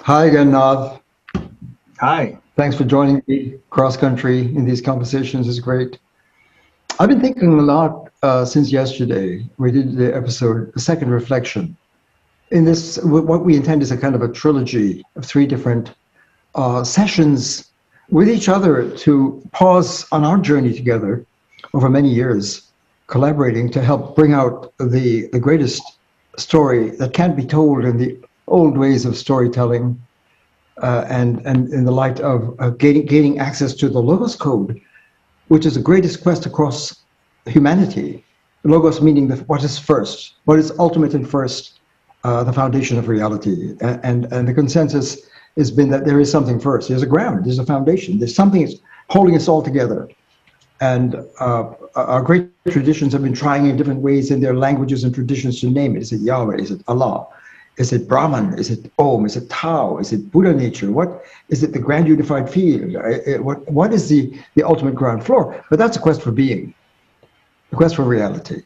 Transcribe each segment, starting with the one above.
Hi again, Nav. Hi. Thanks for joining me cross country in these conversations. It's great. I've been thinking a lot since yesterday. We did the episode, the second reflection. In this, what we intend is a kind of a trilogy of three different sessions with each other to pause on our journey together over many years, collaborating to help bring out the greatest story that can't be told in the old ways of storytelling, and in the light of gaining access to the Logos Code, which is the greatest quest across humanity. Logos meaning what is first, what is ultimate and first, the foundation of reality. And the consensus has been that there is something first. There's a ground, there's a foundation, there's something that's holding us all together. And our great traditions have been trying in different ways in their languages and traditions to name it. Is it Yahweh? Is it Allah? Is it Brahman? Is it Om? Is it Tao? Is it Buddha nature? What is it? The grand unified field? What is the ultimate ground floor? But that's a quest for being, a quest for reality,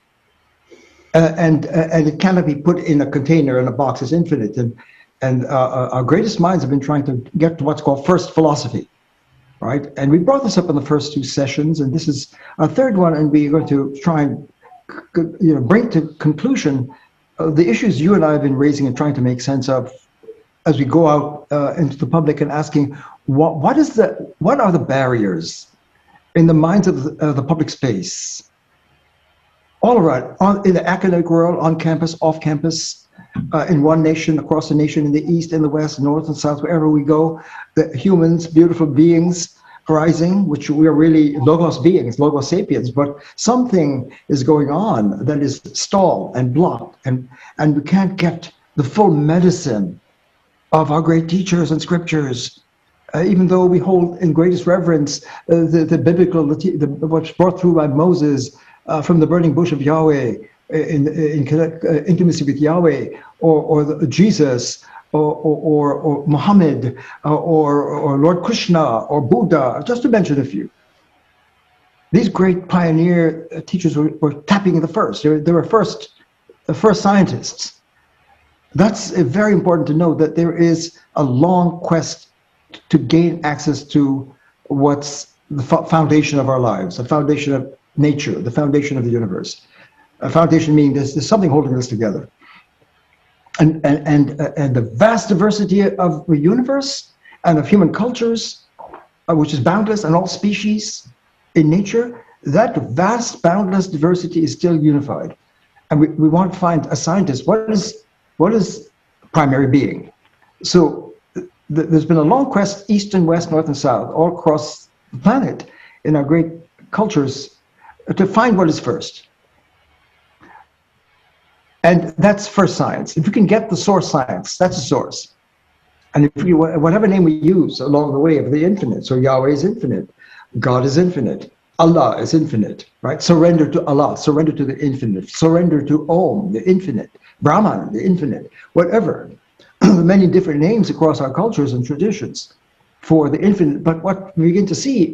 and it cannot be put in a container in a box. It's infinite, and our greatest minds have been trying to get to what's called first philosophy, right? And we brought this up in the first two sessions, and this is our third one, and we're going to try and bring to conclusion the issues you and I have been raising and trying to make sense of as we go out into the public and asking what are the barriers in the minds of the public space, all around, in the academic world, on campus, off campus, in one nation, across the nation, in the east, in the west, north and south, wherever we go, the humans, beautiful beings arising, which we are really logos beings, logos sapiens, but something is going on that is stalled and blocked, and we can't get the full medicine of our great teachers and scriptures, even though we hold in greatest reverence the biblical, what's brought through by Moses from the burning bush of Yahweh, in intimacy with Yahweh, or Jesus, or Muhammad, or Lord Krishna, or Buddha, just to mention a few. These great pioneer teachers were tapping the first. They were the first scientists. That's very important to know, that there is a long quest to gain access to what's the foundation of our lives, the foundation of nature, the foundation of the universe. A foundation meaning there's something holding us together. And the vast diversity of the universe and of human cultures, which is boundless, and all species in nature, that vast boundless diversity is still unified. And we want to find a scientist. What is primary being? So there's been a long quest, east and west, north and south, all across the planet, in our great cultures, to find what is first. And that's first science. If you can get the source science, that's a source. And if you, whatever name we use along the way of the infinite, so Yahweh is infinite, God is infinite, Allah is infinite, right? Surrender to Allah, surrender to the infinite, surrender to Om, the infinite, Brahman, the infinite, whatever. Many different names across our cultures and traditions for the infinite. But what we begin to see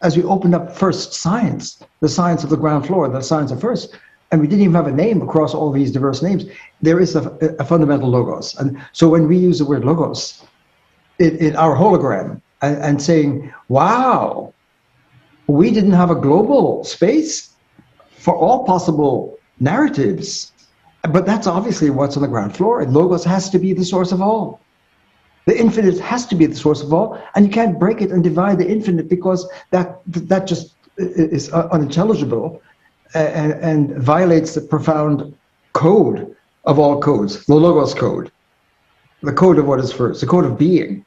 as we open up first science, the science of the ground floor, the science of first, and we didn't even have a name across all these diverse names, there is a fundamental logos. And so when we use the word logos in our hologram and saying, wow, we didn't have a global space for all possible narratives, but that's obviously what's on the ground floor, and logos has to be the source of all. The infinite has to be the source of all, and you can't break it and divide the infinite, because that just is unintelligible. And violates the profound code of all codes, the Logos code, the code of what is first, the code of being.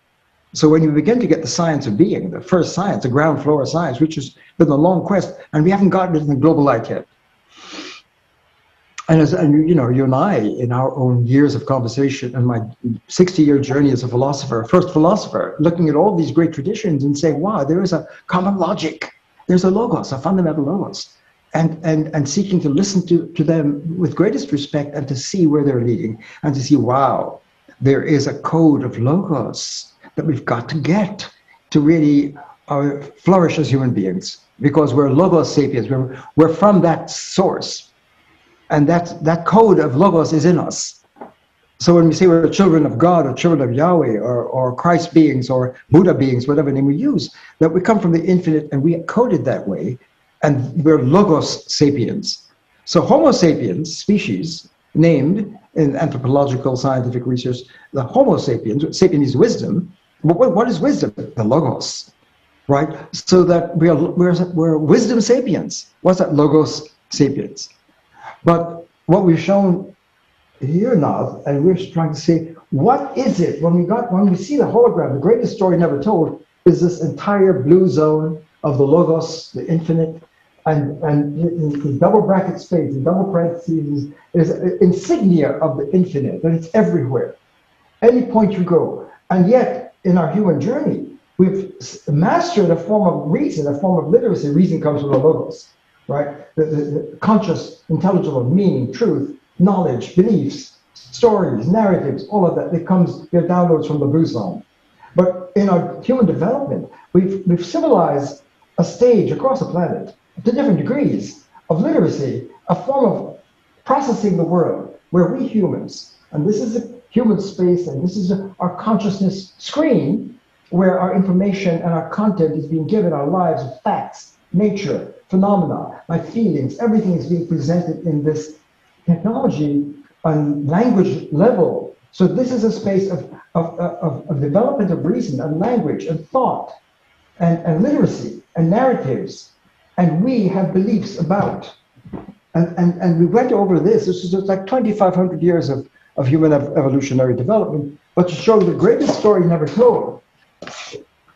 So when you begin to get the science of being, the first science, the ground floor of science, which has been a long quest, and we haven't gotten it in the global light yet. And you and I, in our own years of conversation and my 60-year journey as a philosopher, first philosopher, looking at all these great traditions and saying, wow, there is a common logic. There's a logos, a fundamental logos. And seeking to listen to them with greatest respect, and to see where they're leading, and to see, wow, there is a code of logos that we've got to get to really flourish as human beings, because we're logos sapiens. We're from that source, and that code of logos is in us. So when we say we're children of God or children of Yahweh or Christ beings or Buddha beings, whatever name we use, that we come from the infinite and we coded that way, and we're logos sapiens. So Homo sapiens, species, named in anthropological scientific research, the Homo sapiens, sapien is wisdom. What is wisdom? The logos, right? So that we're wisdom sapiens. What's that? Logos sapiens. But what we've shown here now, and we're trying to say, what is it when we see the hologram? The greatest story never told is this entire blue zone of the logos, the infinite, and in double bracket space, in double parentheses, is insignia of the infinite, and it's everywhere, any point you go. And yet, in our human journey, we've mastered a form of reason, a form of literacy. Reason comes from the logos, right? The conscious, intelligible meaning, truth, knowledge, beliefs, stories, narratives, all of that. They're downloads from the blue zone. But in our human development, we've civilized a stage across the planet to different degrees of literacy, a form of processing the world where we humans, and this is a human space, and this is our consciousness screen where our information and our content is being given, our lives, facts, nature, phenomena, my feelings, everything is being presented in this technology on language level. So this is a space of development of reason and language and thought and literacy and narratives. And we have beliefs about. And we went over this. This is like 2,500 years of human evolutionary development, but to show the greatest story never told.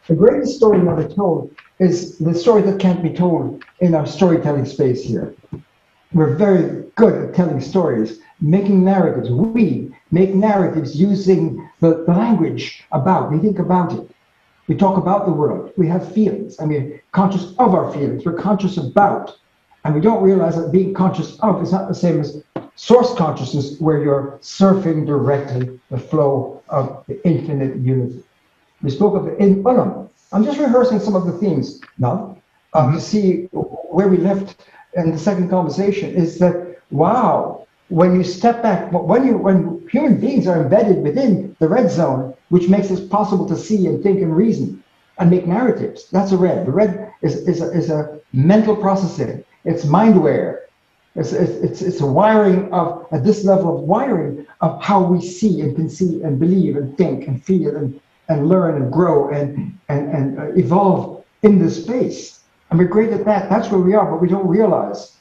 The greatest story never told is the story that can't be told in our storytelling space here. We're very good at telling stories, making narratives. We make narratives using the language about. We think about it. We talk about the world. We have feelings. I mean, conscious of our feelings. We're conscious about. And we don't realize that being conscious of is not the same as source consciousness, where you're surfing directly the flow of the infinite unity. We spoke of the unum. I'm just rehearsing some of the themes now to see where we left in the second conversation. Is that, wow, when you step back, when human beings are embedded within the red zone, which makes it possible to see and think and reason and make narratives, that's a red. The red is a mental processing. It's mindware. It's a wiring of, at this level of wiring of how we see and conceive and believe and think and feel and learn and grow and evolve in this space. And we're great at that. That's where we are, but we don't realize.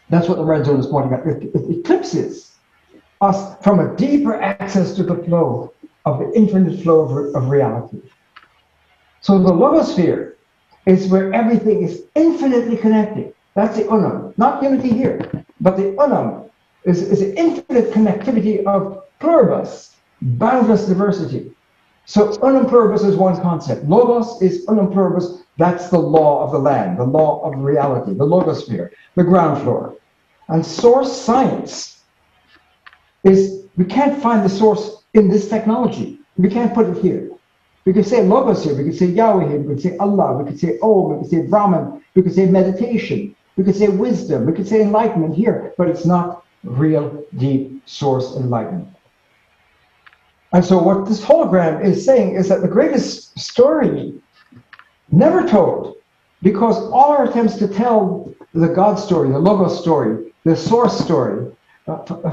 That's what the red zone is pointing at. It eclipses us from a deeper access to the flow of the infinite flow of reality. So the logosphere is where everything is infinitely connected. That's the unum, not unity here, but the unum is the infinite connectivity of pluribus, boundless diversity. So unum pluribus is one concept. Logos is unum pluribus. That's the law of the land, the law of reality, the logosphere, the ground floor. And source science is, we can't find the source in this technology. We can't put it here. We could say logos here, we could say Yahweh here, we could say Allah, we could say Om, we could say Brahman, we could say meditation, we could say wisdom, we could say enlightenment here, but it's not real, deep source enlightenment. And so what this hologram is saying is that the greatest story never told, because all our attempts to tell the God story, the Logos story, the source story,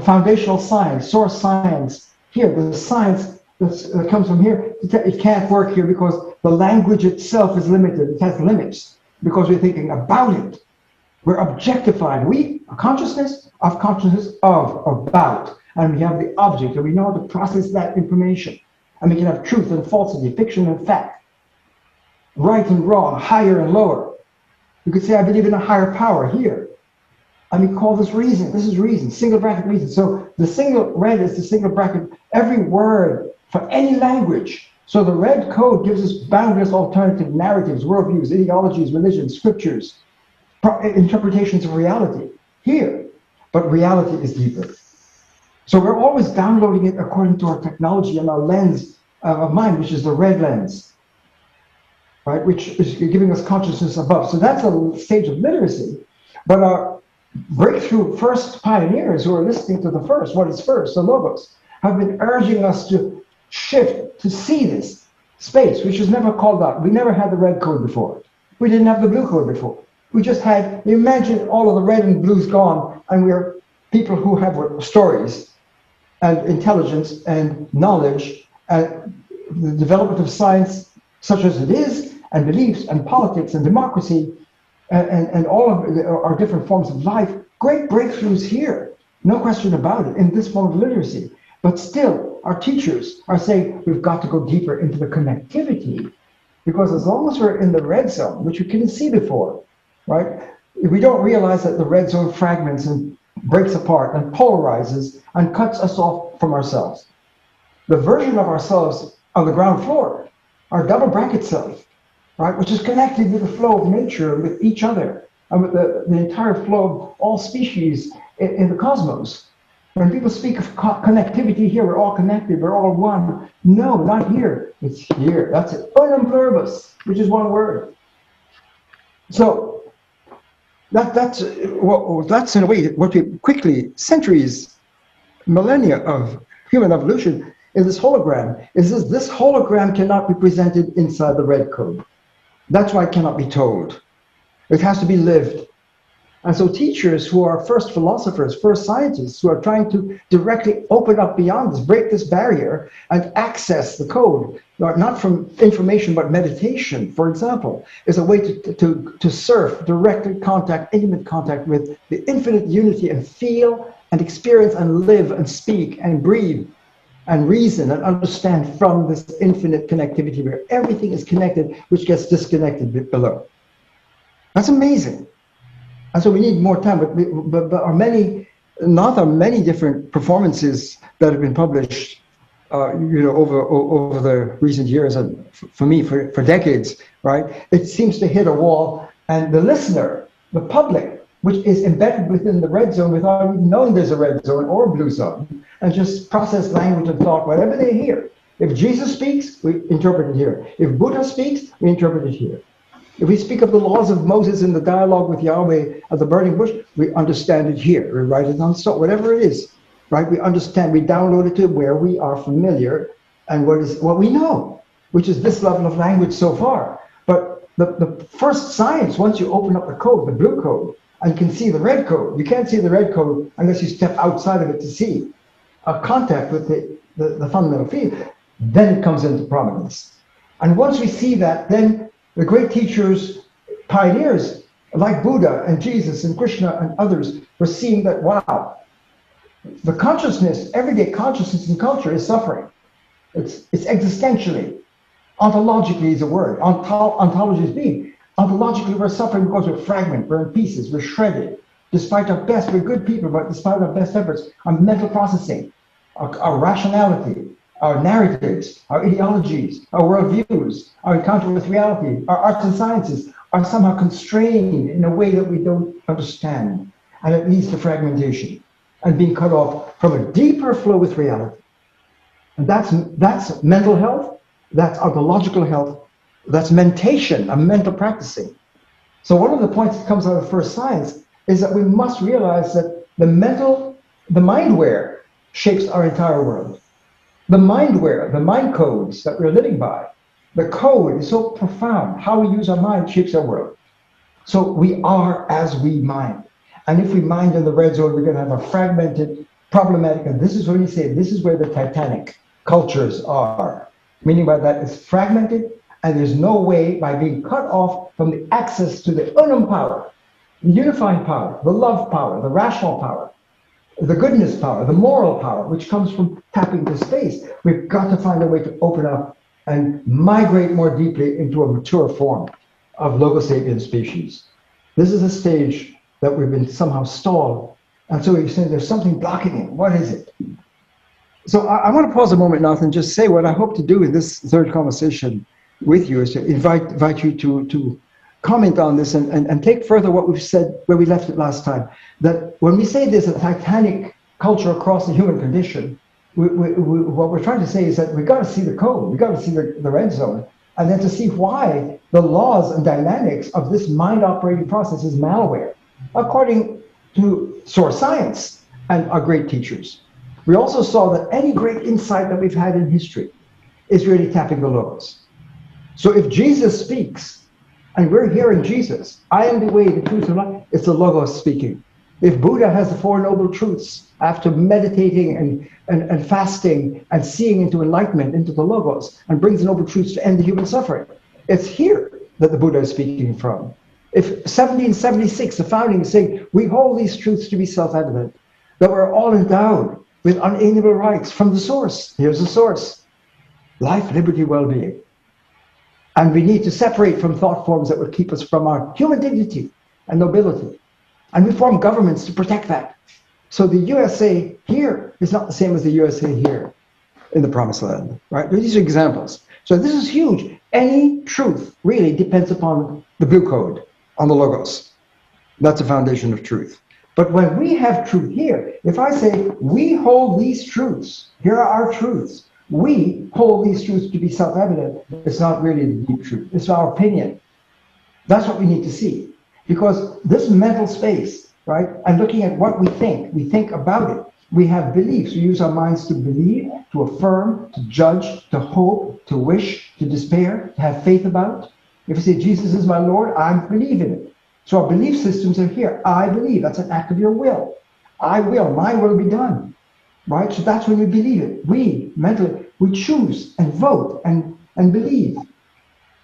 foundational science, source science, here, the science that comes from here, it can't work here because the language itself is limited. It has limits because we're thinking about it. We're objectified. We are consciousness of, about, and we have the object, and we know how to process that information. And we can have truth and falsity, fiction and fact, right and wrong, higher and lower. You could say, I believe in a higher power here. And we call this reason. This is reason, single bracket reason. So the single red is the single bracket, every word for any language. So the red code gives us boundless alternative narratives, worldviews, ideologies, religions, scriptures, interpretations of reality here. But reality is deeper. So we're always downloading it according to our technology and our lens of mind, which is the red lens, right? Which is giving us consciousness above. So that's a stage of literacy. But our breakthrough first pioneers who are listening to the first, what is first? The Logos. have been urging us to shift, to see this space, which was never called out. We never had the red code before. We didn't have the blue code before. We just had, imagine all of the red and blues gone, and we're people who have stories and intelligence and knowledge and the development of science such as it is, and beliefs and politics and democracy and all of our different forms of life. Great breakthroughs here, no question about it, in this form of literacy. But still, our teachers are saying we've got to go deeper into the connectivity, because as long as we're in the red zone, which we couldn't see before, right? If we don't realize that the red zone fragments and breaks apart and polarizes and cuts us off from ourselves. The version of ourselves on the ground floor, our double bracket self, right, which is connected with the flow of nature, with each other, and with the entire flow of all species in the cosmos. When people speak of connectivity here, we're all connected, we're all one. No, not here. It's here. That's it. Unum pluribus, which is one word. So that's in a way what we quickly, centuries, millennia of human evolution, is this hologram. This hologram cannot be presented inside the red code. That's why it cannot be told. It has to be lived. And so teachers who are first philosophers, first scientists, who are trying to directly open up beyond this, break this barrier and access the code, not from information, but meditation, for example, is a way to surf, direct contact, intimate contact with the infinite unity and feel and experience and live and speak and breathe and reason and understand from this infinite connectivity where everything is connected, which gets disconnected below. That's amazing. And so we need more time, but are many different performances that have been published, over the recent years, and for me, for decades, right? It seems to hit a wall, and the listener, the public, which is embedded within the red zone without even knowing there's a red zone or a blue zone, and just process language and thought, whatever they hear. If Jesus speaks, we interpret it here. If Buddha speaks, we interpret it here. If we speak of the laws of Moses in the dialogue with Yahweh at the burning bush, we understand it here. We write it on stone, whatever it is, right? We understand, we download it to where we are familiar and what we know, which is this level of language so far. But the first science, once you open up the code, the blue code, and can see the red code, you can't see the red code unless you step outside of it to see a contact with the fundamental field, then it comes into prominence. And once we see that, then the great teachers, pioneers like Buddha and Jesus and Krishna and others were seeing that, wow, the consciousness, everyday consciousness in culture is suffering. It's existentially, ontologically is a word. Ontology is being. Ontologically, we're suffering because we're fragmented, we're in pieces, we're shredded. Despite our best, we're good people, but despite our best efforts, our mental processing, our rationality, our narratives, our ideologies, our worldviews, our encounter with reality, our arts and sciences are somehow constrained in a way that we don't understand, and it leads to fragmentation and being cut off from a deeper flow with reality. And that's mental health, that's ontological health, that's mentation, a mental practicing. So one of the points that comes out of first science is that we must realize that the mindware shapes our entire world. The mindware, the mind codes that we're living by, the code is so profound. How we use our mind shapes our world. So we are as we mind. And if we mind in the red zone, we're going to have a fragmented, problematic, and this is what we say, this is where the Titanic cultures are. Meaning by that, it's fragmented, and there's no way by being cut off from the access to the unum power, the unifying power, the love power, the rational power, the goodness power, the moral power, which comes from tapping into space. We've got to find a way to open up and migrate more deeply into a mature form of Logo-sapien species. This is a stage that we've been somehow stalled. And so you're saying there's something blocking it. What is it? So I want to pause a moment, Nathan, and just say what I hope to do in this third conversation with you is to invite you to comment on this and take further what we've said where we left it last time. That when we say there's a Titanic culture across the human condition, what we're trying to say is that we've got to see the code, we've got to see the red zone, and then to see why the laws and dynamics of this mind operating process is malware, according to source science and our great teachers. We also saw that any great insight that we've had in history is really tapping the logos. So if Jesus speaks, and we're hearing Jesus, I am the way, the truth, and life, it's the logos speaking. If Buddha has the Four Noble Truths after meditating and fasting and seeing into enlightenment, into the logos, and brings the Noble Truths to end the human suffering, it's here that the Buddha is speaking from. If 1776, the founding is saying, we hold these truths to be self-evident, that we're all endowed with unalienable rights from the source. Here's the source. Life, liberty, well-being. And we need to separate from thought forms that would keep us from our human dignity and nobility. And we form governments to protect that. So the USA here is not the same as the USA here in the Promised Land, right? These are examples. So this is huge. Any truth really depends upon the blue code, on the logos. That's the foundation of truth. But when we have truth here, if I say, we hold these truths, here are our truths, we hold these truths to be self-evident, it's not really the deep truth, it's our opinion. That's what we need to see. Because this mental space, right, and looking at what we think about it. We have beliefs, we use our minds to believe, to affirm, to judge, to hope, to wish, to despair, to have faith about. If we say, Jesus is my Lord, I believe in it. So our belief systems are here. I believe, that's an act of your will. I will, my will be done. Right? So that's when we believe it. We, mentally, we choose and vote and believe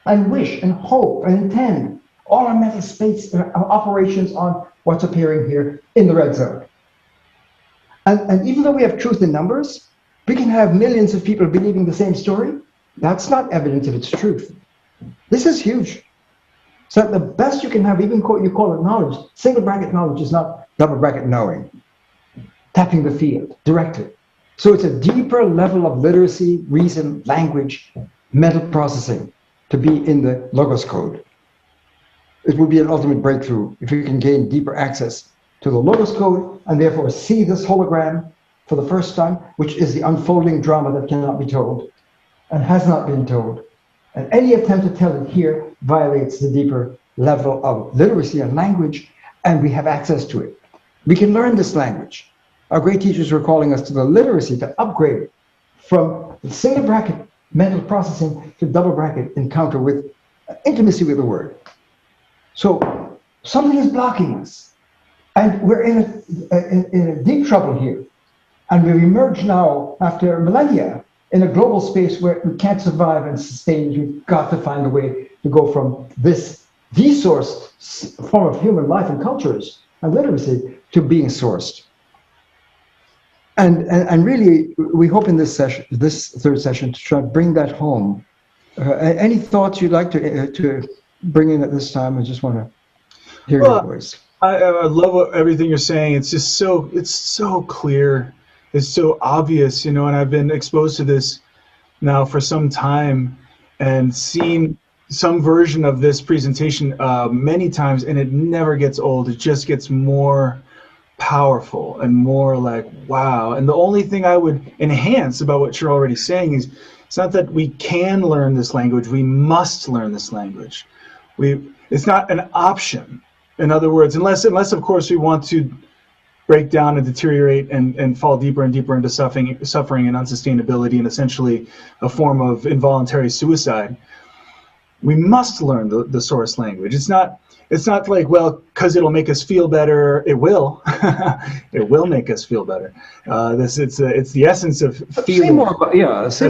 and wish and hope and intend. All our mental space operations on what's appearing here in the red zone. And even though we have truth in numbers, we can have millions of people believing the same story. That's not evidence of its truth. This is huge. So the best you can have, even you call it knowledge, single bracket knowledge is not double bracket knowing. Tapping the field directly. So it's a deeper level of literacy, reason, language, mental processing to be in the logos code. It would be an ultimate breakthrough if we can gain deeper access to the logos code and therefore see this hologram for the first time, which is the unfolding drama that cannot be told and has not been told. And any attempt to tell it here violates the deeper level of literacy and language, and we have access to it. We can learn this language. Our great teachers were calling us to the literacy, to upgrade it from the single bracket mental processing to double bracket encounter with intimacy with the word. So something is blocking us, and we're in a deep trouble here. And we've emerged now after millennia in a global space where we can't survive and sustain. We've got to find a way to go from this desourced form of human life and cultures and literacy to being sourced. And really, we hope in this session, this third session, to try to bring that home. Any thoughts you'd like to bring in at this time? I just want to hear your voice. I love everything you're saying. It's just it's so clear. It's so obvious, you know, and I've been exposed to this now for some time and seen some version of this presentation many times, and it never gets old. It just gets more powerful and more like, wow. And the only thing I would enhance about what you're already saying is it's not that we can learn this language, we must learn this language. It's not an option. In other words, unless of course we want to break down and deteriorate and fall deeper and deeper into suffering and unsustainability and essentially a form of involuntary suicide, we must learn the source language. It's not like, well, because it'll make us feel better. It will. It will make us feel better. It's the essence of feeling. Say more about yeah. This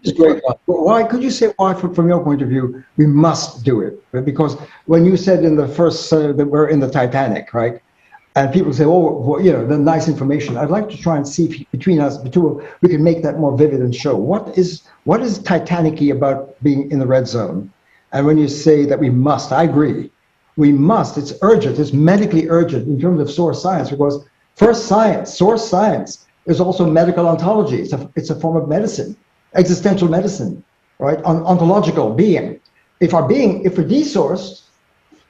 is great. Why could you say why from your point of view we must do it? Right? Because when you said in the first that we're in the Titanic, right? And people say, oh, well, you know, the nice information. I'd like to try and see if between us, we can make that more vivid and show what is Titanic-y about being in the red zone. And when you say that we must, I agree. We must, it's urgent, it's medically urgent in terms of source science, because first science, source science, is also medical ontology. It's a form of medicine, existential medicine, right? Ontological being. If we're desourced,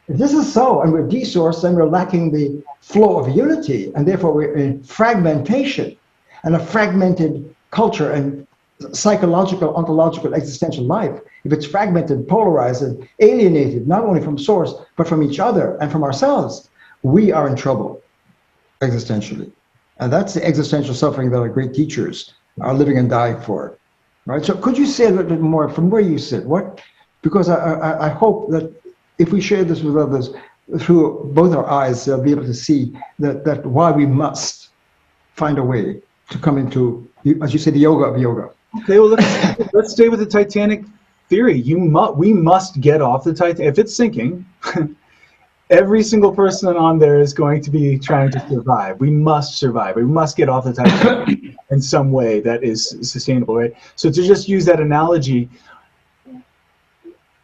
if this is so, and we're desourced, then we're lacking the flow of unity, and therefore we're in fragmentation and a fragmented culture and psychological, ontological, existential life. If it's fragmented, polarized, and alienated, not only from source, but from each other and from ourselves, we are in trouble existentially. And that's the existential suffering that our great teachers are living and dying for, right? So could you say a little bit more from where you sit? Because I hope that if we share this with others through both our eyes, they'll be able to see that why we must find a way to come into, as you say, the yoga of yoga. Okay, well, let's stay with the Titanic theory. We must get off the Titanic. If it's sinking, every single person on there is going to be trying to survive. We must survive. We must get off the Titanic in some way that is sustainable, right? So to just use that analogy,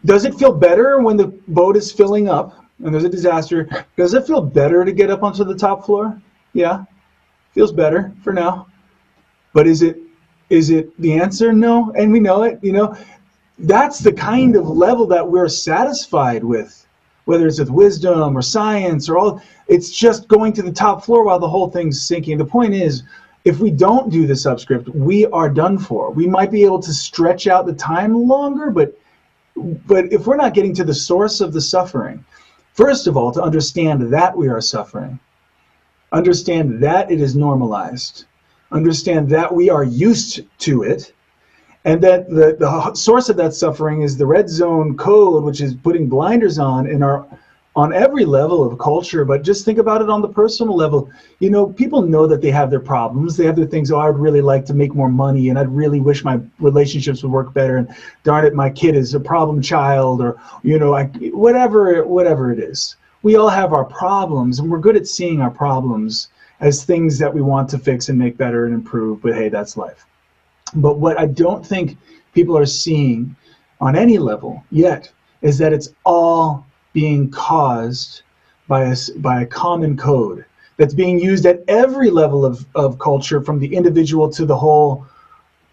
does it feel better when the boat is filling up and there's a disaster? Does it feel better to get up onto the top floor? Yeah, feels better for now. But is it the answer? No, and we know it. That's the kind of level that we're satisfied with, whether it's with wisdom or science or all. It's just going to the top floor while the whole thing's sinking. The point is, if we don't do the subscript, we are done for. We might be able to stretch out the time longer, but if we're not getting to the source of the suffering, first of all, to understand that we are suffering, understand that it is normalized, understand that we are used to it, and that the source of that suffering is the red zone code, which is putting blinders on every level of culture. But just think about it on the personal level. People know that they have their problems. They have their things. Oh, I'd really like to make more money, and I'd really wish my relationships would work better. And darn it, my kid is a problem child, or whatever it is. We all have our problems, and we're good at seeing our problems as things that we want to fix and make better and improve. But hey, that's life. But what I don't think people are seeing on any level yet is that it's all being caused by a common code that's being used at every level of culture, from the individual to the whole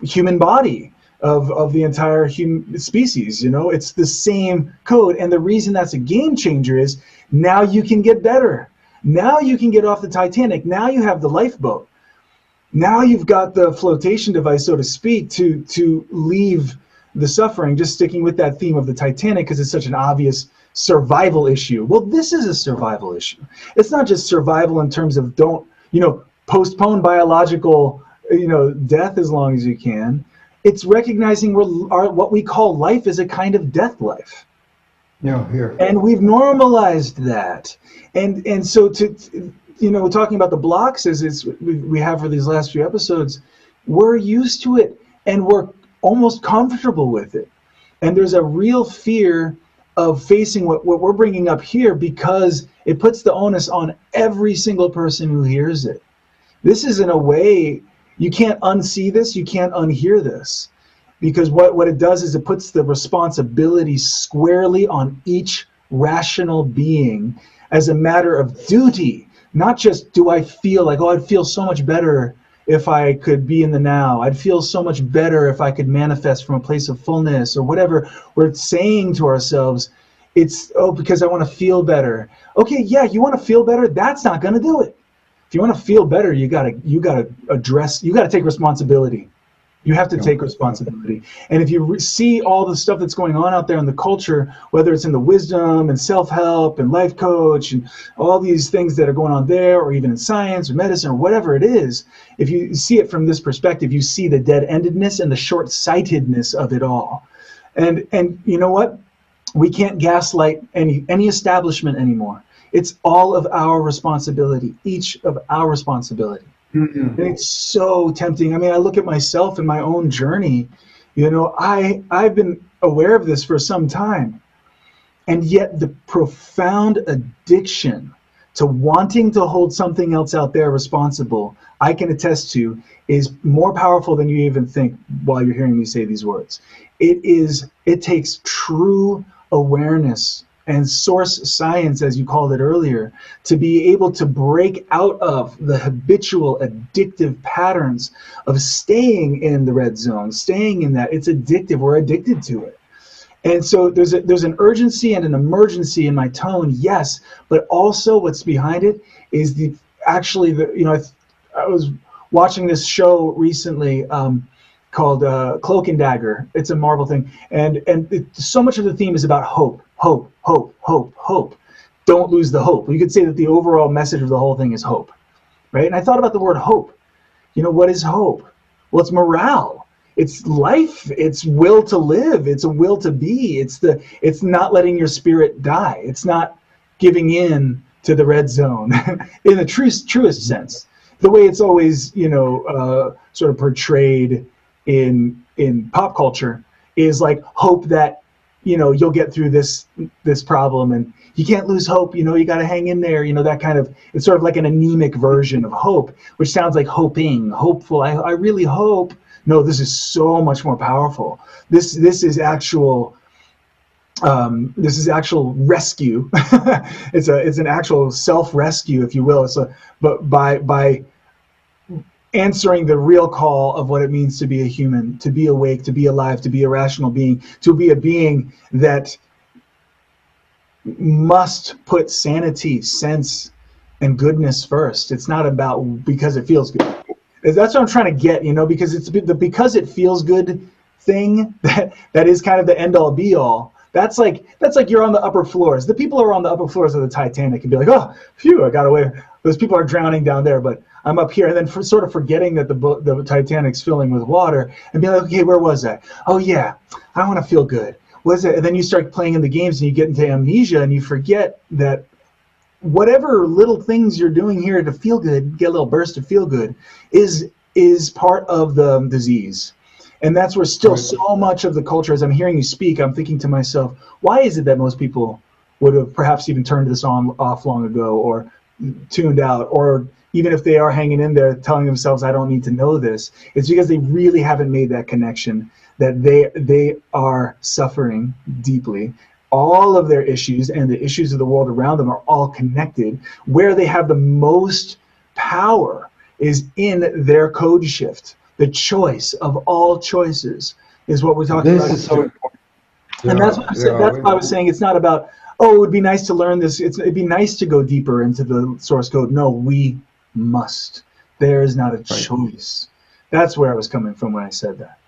human body of the entire human species. It's the same code. And the reason that's a game changer is now you can get better. Now you can get off the Titanic. Now you have the lifeboat. Now you've got the flotation device, so to speak, to leave the suffering. Just sticking with that theme of the Titanic, because it's such an obvious survival issue. Well, this is a survival issue. It's not just survival in terms of postpone biological, death as long as you can. It's recognizing what we call life is a kind of death life. Yeah, here. And we've normalized that. And so we're talking about the blocks as we have for these last few episodes. We're used to it, and we're almost comfortable with it. And there's a real fear of facing what we're bringing up here, because it puts the onus on every single person who hears it. This is, in a way, you can't unsee this, you can't unhear this, because what it does is it puts the responsibility squarely on each rational being as a matter of duty. Not just, do I feel like, I'd feel so much better if I could be in the now. I'd feel so much better if I could manifest from a place of fullness, or whatever we're saying to ourselves. It's, because I want to feel better. Okay, yeah, you want to feel better? That's not going to do it. If you want to feel better, you gotta take responsibility. You have to take responsibility. And if you see all the stuff that's going on out there in the culture, whether it's in the wisdom and self-help and life coach and all these things that are going on there, or even in science or medicine or whatever it is, if you see it from this perspective, you see the dead-endedness and the short-sightedness of it all. And you know what? We can't gaslight any establishment anymore. It's all of our responsibility, each of our responsibility. Mm-hmm. And it's so tempting. I mean, I look at myself and my own journey. I've been aware of this for some time. And yet the profound addiction to wanting to hold something else out there responsible, I can attest to, is more powerful than you even think while you're hearing me say these words. It takes true awareness and source science, as you called it earlier, to be able to break out of the habitual addictive patterns of staying in the red zone, staying in that. It's addictive. We're addicted to it. And so there's an urgency and an emergency in my tone, yes, but also what's behind it is I was watching this show recently called Cloak and Dagger. It's a Marvel thing, and so much of the theme is about hope. Hope, hope, hope, hope. Don't lose the hope. You could say that the overall message of the whole thing is hope. right? And I thought about the word hope. You know, what is hope? Well, it's morale. It's life. It's will to live. It's a will to be. It's not letting your spirit die. It's not giving in to the red zone in the truest sense. The way it's always, sort of portrayed in pop culture is like hope that, you'll get through this problem, and you can't lose hope. You got to hang in there. That kind of, it's sort of like an anemic version of hope, which sounds like hoping, hopeful. I really hope. No, this is so much more powerful. This is actual. This is actual rescue. It's an actual self-rescue, if you will. But by answering the real call of what it means to be a human, to be awake, to be alive, to be a rational being, to be a being that must put sanity, sense, and goodness first. It's not about because it feels good. That's what I'm trying to get, because it's the because it feels good thing that is kind of the end all be all. That's like you're on the upper floors. The people who are on the upper floors of the Titanic can be like, oh, phew, I got away. Those people are drowning down there, but I'm up here. And then sort of forgetting that the Titanic's filling with water and be like, okay, where was I? Oh yeah, I want to feel good. Was it? And then you start playing in the games and you get into amnesia and you forget that whatever little things you're doing here to feel good, get a little burst of feel good, is part of the disease. And that's where still so much of the culture, as I'm hearing you speak, I'm thinking to myself, why is it that most people would have perhaps even turned this off long ago, or tuned out, or even if they are hanging in there telling themselves, I don't need to know this, it's because they really haven't made that connection, that they are suffering deeply. All of their issues and the issues of the world around them are all connected. Where they have the most power is in their code shift. The choice of all choices is what we're talking about. This is so important. And that's what that's why I was saying it's not about, oh, it would be nice to learn this. It'd be nice to go deeper into the source code. No, we must. There is not a choice. That's where I was coming from when I said that.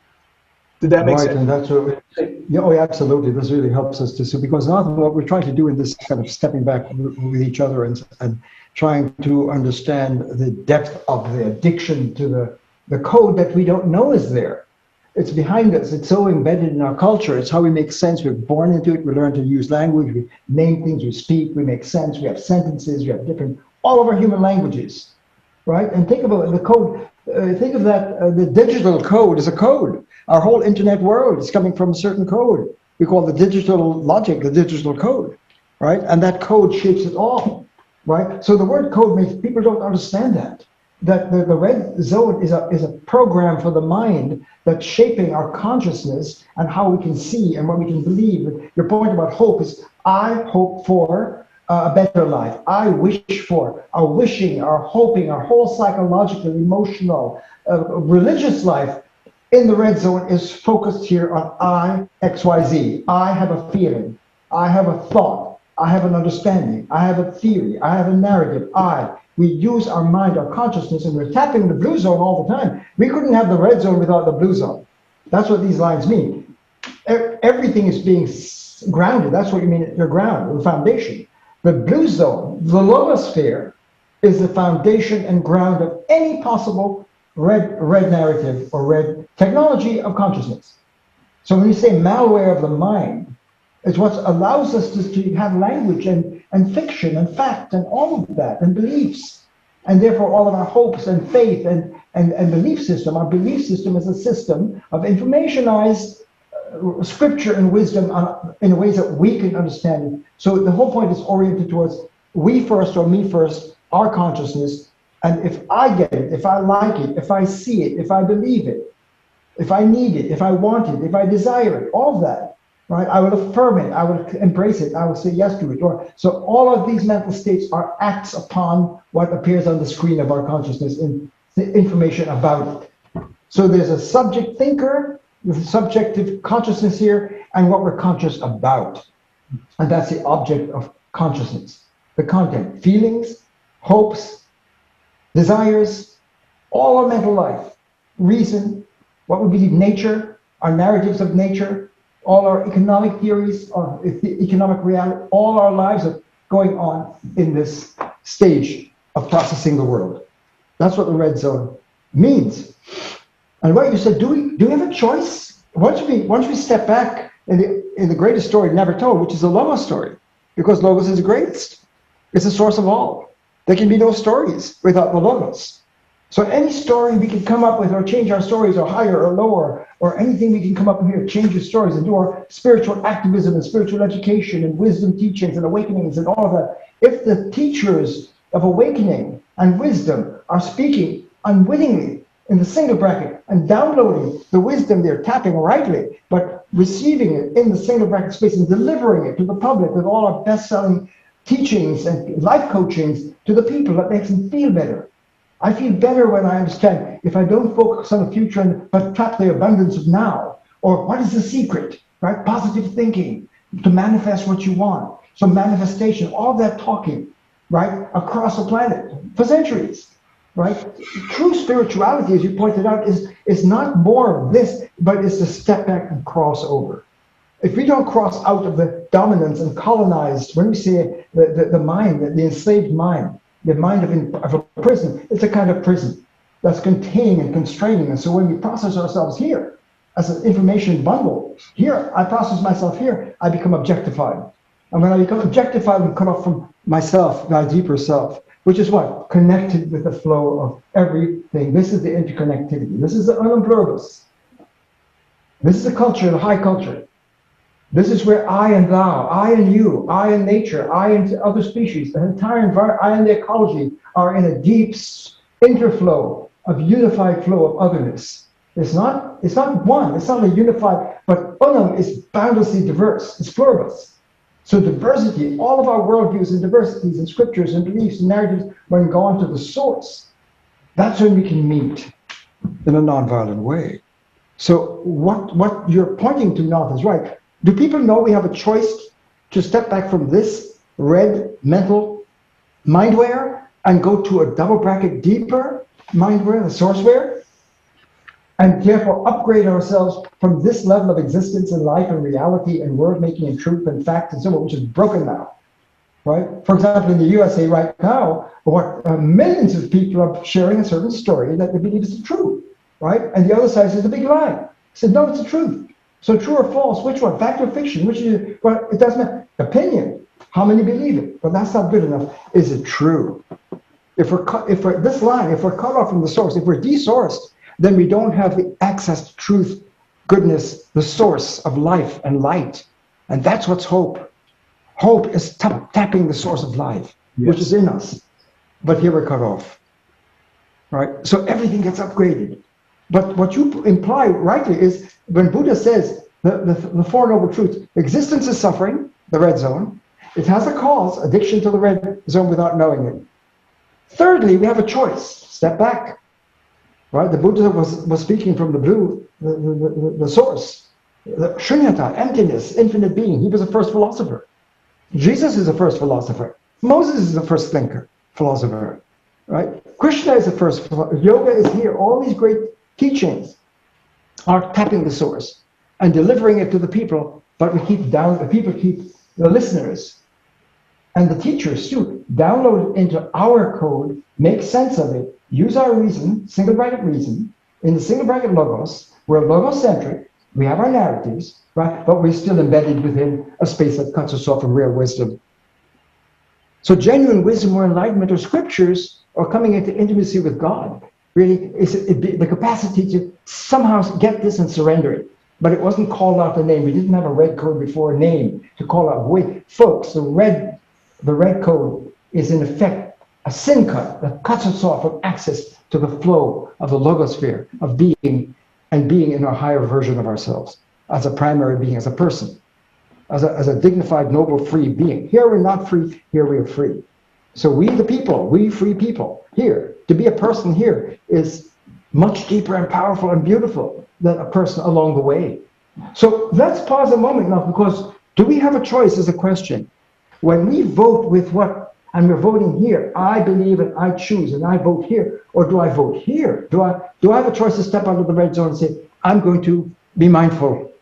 Did that make sense? And that's what yeah, absolutely. This really helps us to see, because often what we're trying to do in this kind of stepping back with each other and trying to understand the depth of the addiction to the code that we don't know is there. It's behind us. It's so embedded in our culture. It's how we make sense. We're born into it. We learn to use language. We name things. We speak. We make sense. We have sentences. We have all of our human languages, right? And think about the code. Think of that. The digital code is a code. Our whole internet world is coming from a certain code. We call the digital logic the digital code, right? And that code shapes it all, right? So the word code makes people don't understand that. That the red zone is a program for the mind that's shaping our consciousness and how we can see and what we can believe. Your point about hope is, I hope for a better life. I wish for. Our wishing, our hoping, our whole psychological, emotional, religious life in the red zone is focused here on I, X, Y, Z. I have a feeling. I have a thought. I have an understanding. I have a theory. I have a narrative. We use our mind, our consciousness, and we're tapping the blue zone all the time. We couldn't have the red zone without the blue zone. That's what these lines mean. Everything is being grounded. That's what you mean, your ground, the foundation. The blue zone, the logosphere, is the foundation and ground of any possible red narrative or red technology of consciousness. So when you say malware of the mind, it's what allows us to have language and fiction and fact and all of that and beliefs. And therefore all of our hopes and faith and belief system. Our belief system is a system of informationized scripture and wisdom in ways that we can understand. So the whole point is oriented towards we first or me first, our consciousness. And if I get it, if I like it, if I see it, if I believe it, if I need it, if I want it, if I desire it, all of that, right? I will affirm it. I will embrace it. I will say yes to it. So all of these mental states are acts upon what appears on the screen of our consciousness in the information about it. So there's a subject thinker, the subjective consciousness here, and what we're conscious about. And that's the object of consciousness. The content, feelings, hopes, desires, all our mental life, reason, what we believe, nature, our narratives of nature, all our economic theories, or economic reality, all our lives are going on in this stage of processing the world. That's what the red zone means. And what you said, do we have a choice? Once we step back in the greatest story never told, which is the Logos story, because Logos is the greatest. It's the source of all. There can be no stories without the Logos. So any story we can come up with, or change our stories, or higher or lower, or anything we can come up with here, change the stories and do our spiritual activism and spiritual education and wisdom teachings and awakenings and all of that. If the teachers of awakening and wisdom are speaking unwittingly in the single bracket and downloading the wisdom they're tapping rightly, but receiving it in the single bracket space and delivering it to the public with all our best-selling teachings and life coachings to the people, that makes them feel better. I feel better when I understand, if I don't focus on the future but trap the abundance of now, or what is the secret, right? Positive thinking to manifest what you want. So manifestation, all that talking, right, across the planet for centuries, right? True spirituality, as you pointed out, is not more of this, but it's to step back and cross over. If we don't cross out of the dominance and colonized, when we say the mind, the enslaved mind, the mind of a prison, it's a kind of prison that's containing and constraining. And so when we process ourselves here as an information bundle, here, I process myself here, I become objectified. And when I become objectified, I'm cut off from myself, my deeper self, which is what? Connected with the flow of everything. This is the interconnectivity. This is the unum pluribus. This is the culture, the high culture. This is where I and thou, I and you, I and nature, I and other species, the entire environment, I and the ecology are in a deep interflow of unified flow of otherness. It's not one, it's not a unified, but unum is boundlessly diverse, it's pluribus. So diversity, all of our worldviews and diversities and scriptures and beliefs and narratives, when gone to the source, that's when we can meet in a nonviolent way. So what you're pointing to now is right. Do people know we have a choice to step back from this red mental mindware and go to a double bracket deeper mindware, the sourceware, and therefore upgrade ourselves from this level of existence and life and reality and word making and truth and fact and so on, which is broken now, right? For example, in the USA right now, millions of people are sharing a certain story that they believe is the truth, right? And the other side says a big lie. Said no, it's the truth. So true or false, which one? Fact or fiction? Which is, well, it doesn't matter. Opinion, how many believe it? But that's not good enough. Is it true? If we're cut off from the source, if we're desourced, then we don't have the access to truth, goodness, the source of life and light. And that's what's hope. Hope is tapping the source of life, yes, which is in us. But here we're cut off, right? So everything gets upgraded. But what you imply rightly is when Buddha says the Four Noble Truths, existence is suffering, the red zone. It has a cause, addiction to the red zone without knowing it. Thirdly, we have a choice, step back. Right? The Buddha was speaking from the blue, the source, the shunyata, emptiness, infinite being. He was the first philosopher. Jesus is the first philosopher. Moses is the first thinker, philosopher. Right? Krishna is the first. Yoga is here. All these great teachings are tapping the source and delivering it to the people, but the listeners and the teachers too, download it into our code, make sense of it, use our reason, single bracket reason, in the single bracket logos. We're logocentric, we have our narratives, right? But we're still embedded within a space that cuts us off from real wisdom. So genuine wisdom or enlightenment or scriptures or coming into intimacy with God really is the capacity to somehow get this and surrender it. But it wasn't called out the name. We didn't have a red code before a name to call out. Wait, folks, the red code is in effect a sin cut that cuts us off from access to the flow of the logosphere of being and being in our higher version of ourselves as a primary being, as a person, as a dignified, noble, free being. Here we're not free, here we are free. So we the people, we free people here, to be a person here is much deeper and powerful and beautiful than a person along the way. So let's pause a moment now, because do we have a choice is a question. When we vote with what, and we're voting here, I believe and I choose and I vote here, or do I vote here? Do I have a choice to step out of the red zone and say, I'm going to be mindful.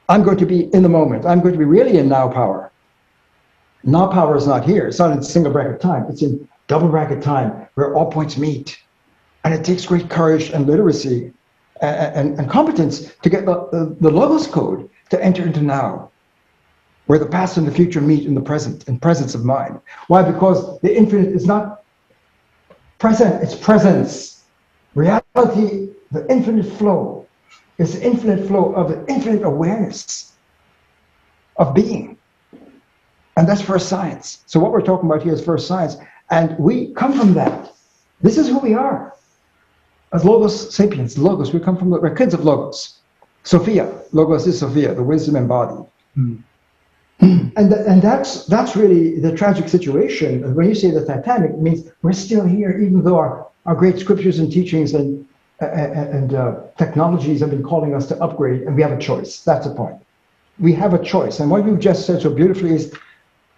I'm going to be in the moment. I'm going to be really in now power. Now power is not here. It's not in single bracket time. It's in double bracket time where all points meet. And it takes great courage and literacy and competence to get the logos code to enter into now, where the past and the future meet in the present, in presence of mind. Why? Because the infinite is not present, it's presence. Reality, the infinite flow, is the infinite flow of the infinite awareness of being. And that's first science. So what we're talking about here is first science. And we come from that. This is who we are. As Logos sapiens, Logos, we're kids of Logos. Sophia, Logos is Sophia, the wisdom embodied. And that's really the tragic situation. When you say the Titanic, it means we're still here, even though our great scriptures and teachings and technologies have been calling us to upgrade, and we have a choice. That's the point. We have a choice. And what you just said so beautifully is,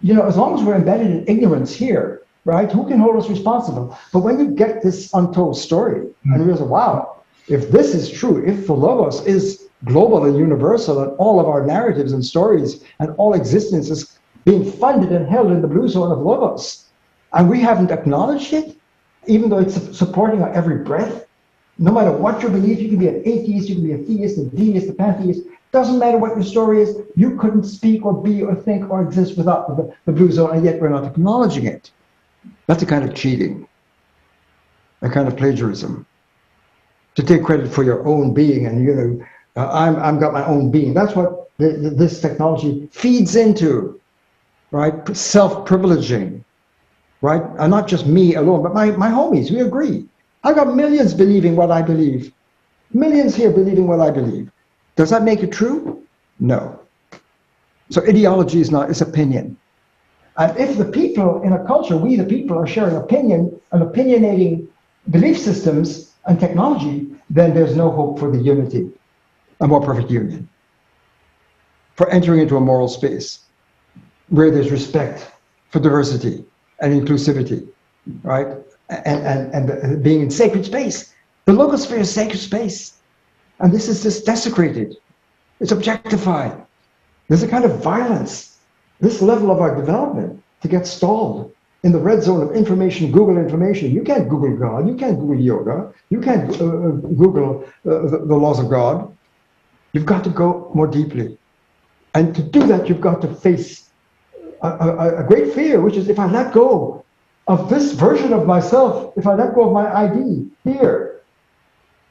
as long as we're embedded in ignorance here, right, who can hold us responsible? But when you get this untold story and realize, wow, if this is true, if the Logos is global and universal, and all of our narratives and stories and all existence is being funded and held in the blue zone of Logos, and we haven't acknowledged it, even though it's supporting our every breath, no matter what your belief, you can be an atheist, you can be a theist, a deist, a pantheist, doesn't matter what your story is, you couldn't speak or be or think or exist without the blue zone, and yet we're not acknowledging it. That's a kind of cheating, a kind of plagiarism. To take credit for your own being, and I've got my own being. That's what this technology feeds into, right? Self-privileging, right? And not just me alone, but my homies, we agree. I got millions believing what I believe. Millions here believing what I believe. Does that make it true? No. So ideology is not, it's opinion. And if the people in a culture, we the people, are sharing opinion and opinionating belief systems and technology, then there's no hope for the unity, a more perfect union, for entering into a moral space where there's respect for diversity and inclusivity, right? And being in sacred space. The logosphere is sacred space. And this is just desecrated. It's objectified. There's a kind of violence, this level of our development, to get stalled in the red zone of information, Google information. You can't Google God. You can't Google yoga. You can't Google the laws of God. You've got to go more deeply. And to do that, you've got to face a great fear, which is if I let go of this version of myself, if I let go of my ID here,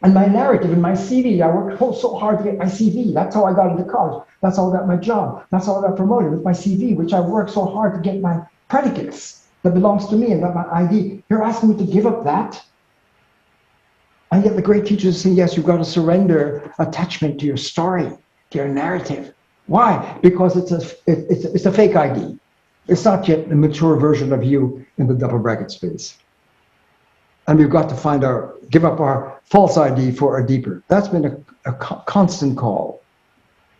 and my narrative and my CV, I worked so hard to get my CV. That's how I got into college. That's how I got my job. That's how I got promoted with my CV, which I worked so hard to get my predicates that belongs to me and not my ID. You're asking me to give up that? And yet the great teachers say, yes, you've got to surrender attachment to your story, to your narrative. Why? Because it's a fake ID. It's not yet the mature version of you in the double bracket space. And we've got to give up our false ID for a deeper. That's been a constant call.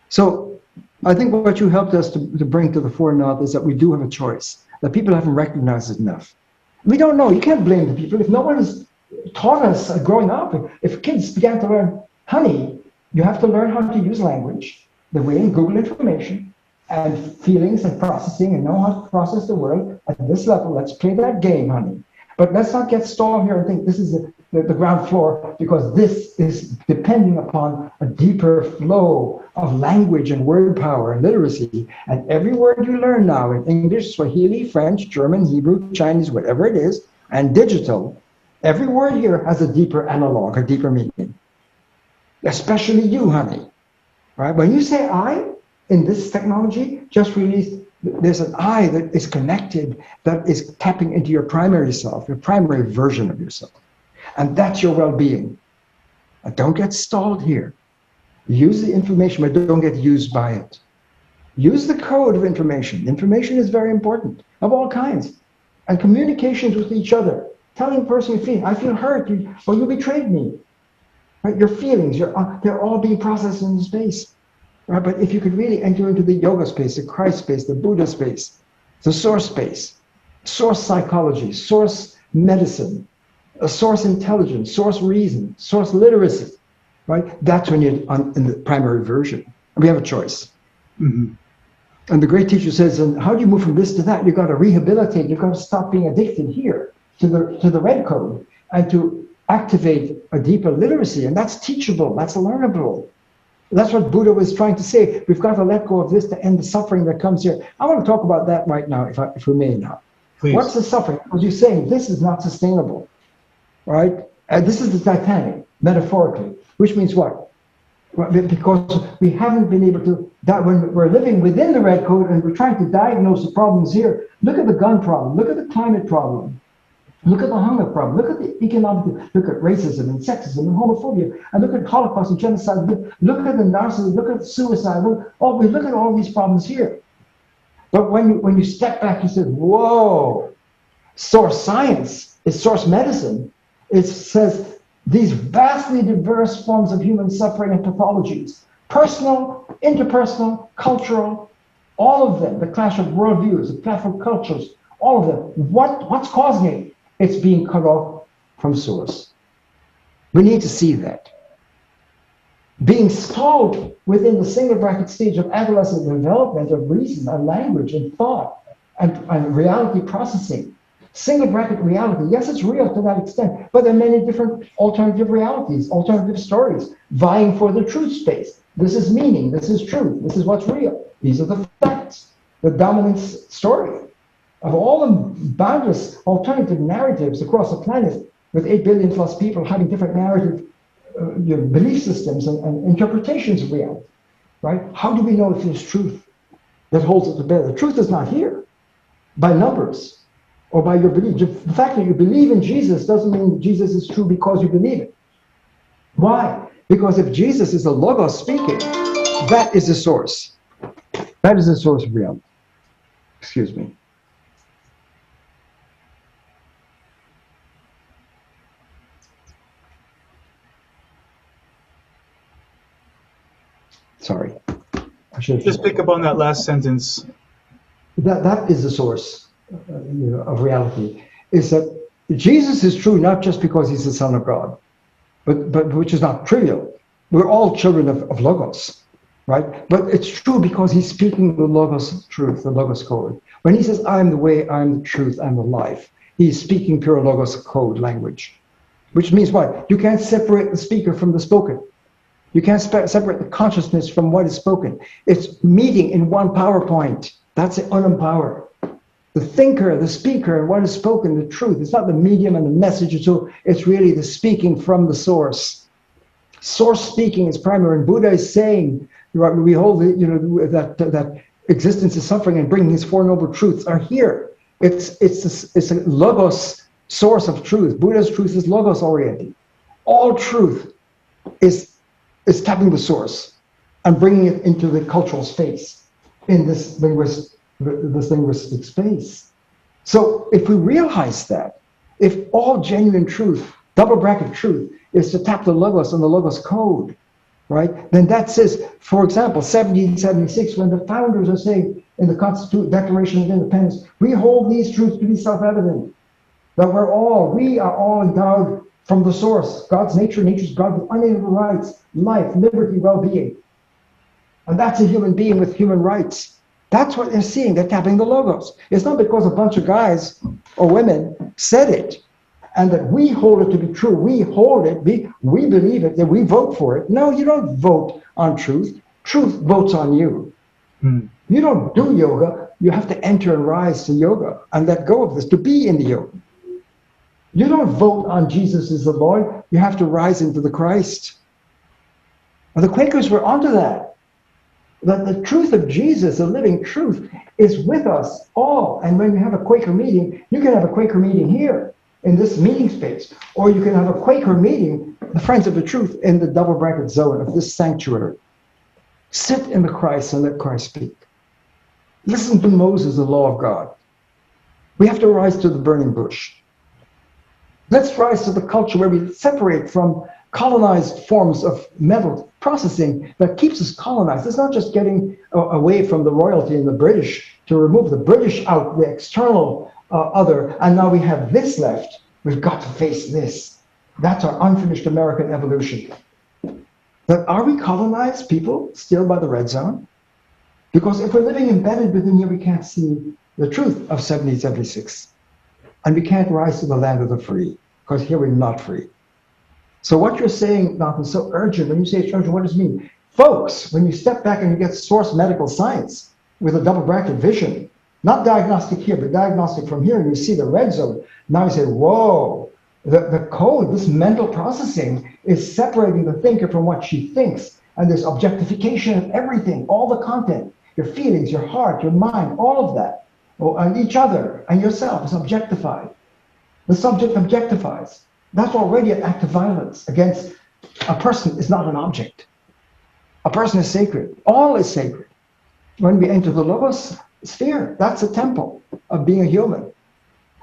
So I think what you helped us to bring to the fore now is that we do have a choice, that people haven't recognized it enough. We don't know. You can't blame the people. If no one has taught us growing up, if kids began to learn honey, you have to learn how to use language, the way in Google information, and feelings and processing, and know how to process the world at this level. Let's play that game, honey. But let's not get stalled here and think this is the ground floor, because this is depending upon a deeper flow of language and word power and literacy. And every word you learn now in English, Swahili, French, German, Hebrew, Chinese, whatever it is, and digital, every word here has a deeper analog, a deeper meaning. Especially you, honey. Right? When you say I in this technology, just released, there's an I that is connected, that is tapping into your primary self, your primary version of yourself. And that's your well-being. Don't get stalled here. Use the information, but don't get used by it. Use the code of information. Information is very important, of all kinds. And communications with each other. Telling a person you feel, I feel hurt, or you betrayed me. Right? Your feelings, they're all being processed in space. Right? But if you could really enter into the yoga space, the Christ space, the Buddha space, the source space, source psychology, source medicine, source intelligence, source reason, source literacy, right? That's when you're in the primary version. And we have a choice. Mm-hmm. And the great teacher says, and how do you move from this to that? You've got to rehabilitate. You've got to stop being addicted here to the red code and to activate a deeper literacy, and that's teachable, that's learnable. That's what Buddha was trying to say. We've got to let go of this to end the suffering that comes here. I want to talk about that right now, if we may now. Please. What's the suffering? Because you're saying this is not sustainable, right? This is the Titanic, metaphorically, which means what? Because we haven't been able to, that when we're living within the red code and we're trying to diagnose the problems here, look at the gun problem, look at the climate problem, look at the hunger problem, look at the economic, look at racism and sexism and homophobia, and look at Holocaust and genocide, look at the narcissism, look at suicide, we look at all these problems here. But when you step back, you say, whoa, source science is source medicine. It says these vastly diverse forms of human suffering and pathologies, personal, interpersonal, cultural, all of them, the clash of worldviews, the clash of cultures, all of them. What's causing it? It's being cut off from source. We need to see that. Being stalled within the single bracket stage of adolescent development of reason and language and thought and reality processing. Single bracket reality, yes, it's real to that extent, but there are many different alternative realities, alternative stories, vying for the truth space. This is meaning, this is truth, this is what's real. These are the facts, the dominant story of all the boundless alternative narratives across the planet, with 8 billion plus people having different narrative belief systems and interpretations of reality, right? How do we know if there's truth that holds it to bear? The truth is not here by numbers or by your belief. The fact that you believe in Jesus doesn't mean that Jesus is true because you believe it. Why? Because if Jesus is the Logos speaking, that is the source. That is the source of reality. Excuse me. Sorry. I should just pick up on that last sentence. That is the source of reality. Is that Jesus is true not just because he's the Son of God, but which is not trivial. We're all children of Logos, right? But it's true because he's speaking the Logos truth, the Logos code. When he says, I am the way, I am the truth, I am the life, he's speaking pure Logos code language, which means what? You can't separate the speaker from the spoken. You can't separate the consciousness from what is spoken. It's meeting in one PowerPoint. That's unempowered. The thinker, the speaker, and what is spoken, the truth. It's not the medium and the message. So it's really the speaking from the source. Source speaking is primary. And Buddha is saying, we hold that existence is suffering and bringing his Four Noble Truths are here. It's a Logos source of truth. Buddha's truth is Logos oriented. All truth is tapping the source and bringing it into the cultural space in this linguistic space. So if we realize that, if all genuine truth, double bracket truth, is to tap the Logos and the Logos code, right? Then that says, for example, 1776, when the founders are saying in the Declaration of Independence, we hold these truths to be self-evident, that we are all endowed from the source, God's nature, nature's God, with unalienable rights, life, liberty, well-being. And that's a human being with human rights. That's what they're seeing. They're tapping the Logos. It's not because a bunch of guys or women said it and that we hold it to be true. We hold it, we believe it, that we vote for it. No, you don't vote on truth. Truth votes on you. You don't do yoga. You have to enter and rise to yoga and let go of this, to be in the yoga. You don't vote on Jesus as the Lord. You have to rise into the Christ. And the Quakers were onto that. That the truth of Jesus, the living truth, is with us all. And when you have a Quaker meeting, you can have a Quaker meeting here in this meeting space, or you can have a Quaker meeting, the Friends of the Truth, in the double bracket zone of this sanctuary. Sit in the Christ and let Christ speak. Listen to Moses, the law of God. We have to rise to the burning bush. Let's rise to the culture where we separate from colonized forms of mental processing that keeps us colonized. It's not just getting away from the royalty and the British, to remove the British out, the external other, and now we have this left. We've got to face this. That's our unfinished American evolution. But are we colonized people still by the red zone? Because if we're living embedded within here, we can't see the truth of 1776. And we can't rise to the land of the free, because here we're not free. So what you're saying, Nathan, is so urgent. When you say it's urgent, what does it mean? Folks, when you step back and you get source medical science with a double bracket vision, not diagnostic here, but diagnostic from here, and you see the red zone, now you say, whoa, the code, this mental processing is separating the thinker from what she thinks. And there's objectification of everything, all the content, your feelings, your heart, your mind, all of that, and each other and yourself is objectified. The subject objectifies. That's already an act of violence against a person is not an object. A person is sacred. All is sacred. When we enter the Logos sphere, that's a temple of being a human.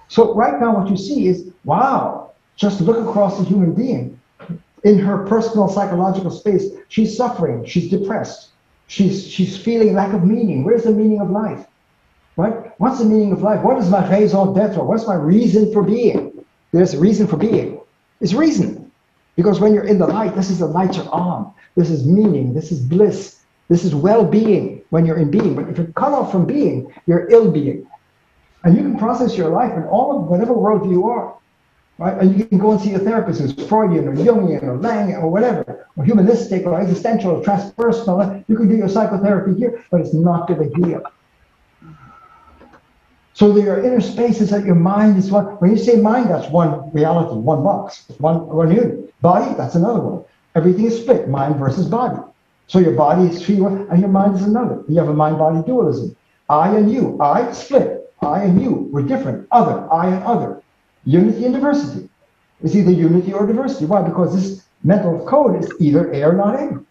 So right now what you see is, wow, just look across the human being. In her personal psychological space, she's suffering, she's depressed, she's feeling lack of meaning. Where's the meaning of life? Right? What's the meaning of life? What is my raison d'etre? What's my reason for being? There's a reason for being. It's reason. Because when you're in the light, this is the lights are on. This is meaning, this is bliss, this is well-being when you're in being. But if you're cut off from being, you're ill-being. And you can process your life in all of whatever world you are. Right? And you can go and see a therapist who's Freudian or Jungian or Lang or whatever, or humanistic or existential or transpersonal. You can do your psychotherapy here, but it's not going to heal. So your inner space is that your mind is one. When you say mind, that's one reality, one box, one unit. Body, that's another one. Everything is split, mind versus body. So your body is three, and your mind is another. You have a mind-body dualism. I and you, I split. I and you, we're different. Other, I and other. Unity and diversity. It's either unity or diversity. Why? Because this mental code is either A or not A.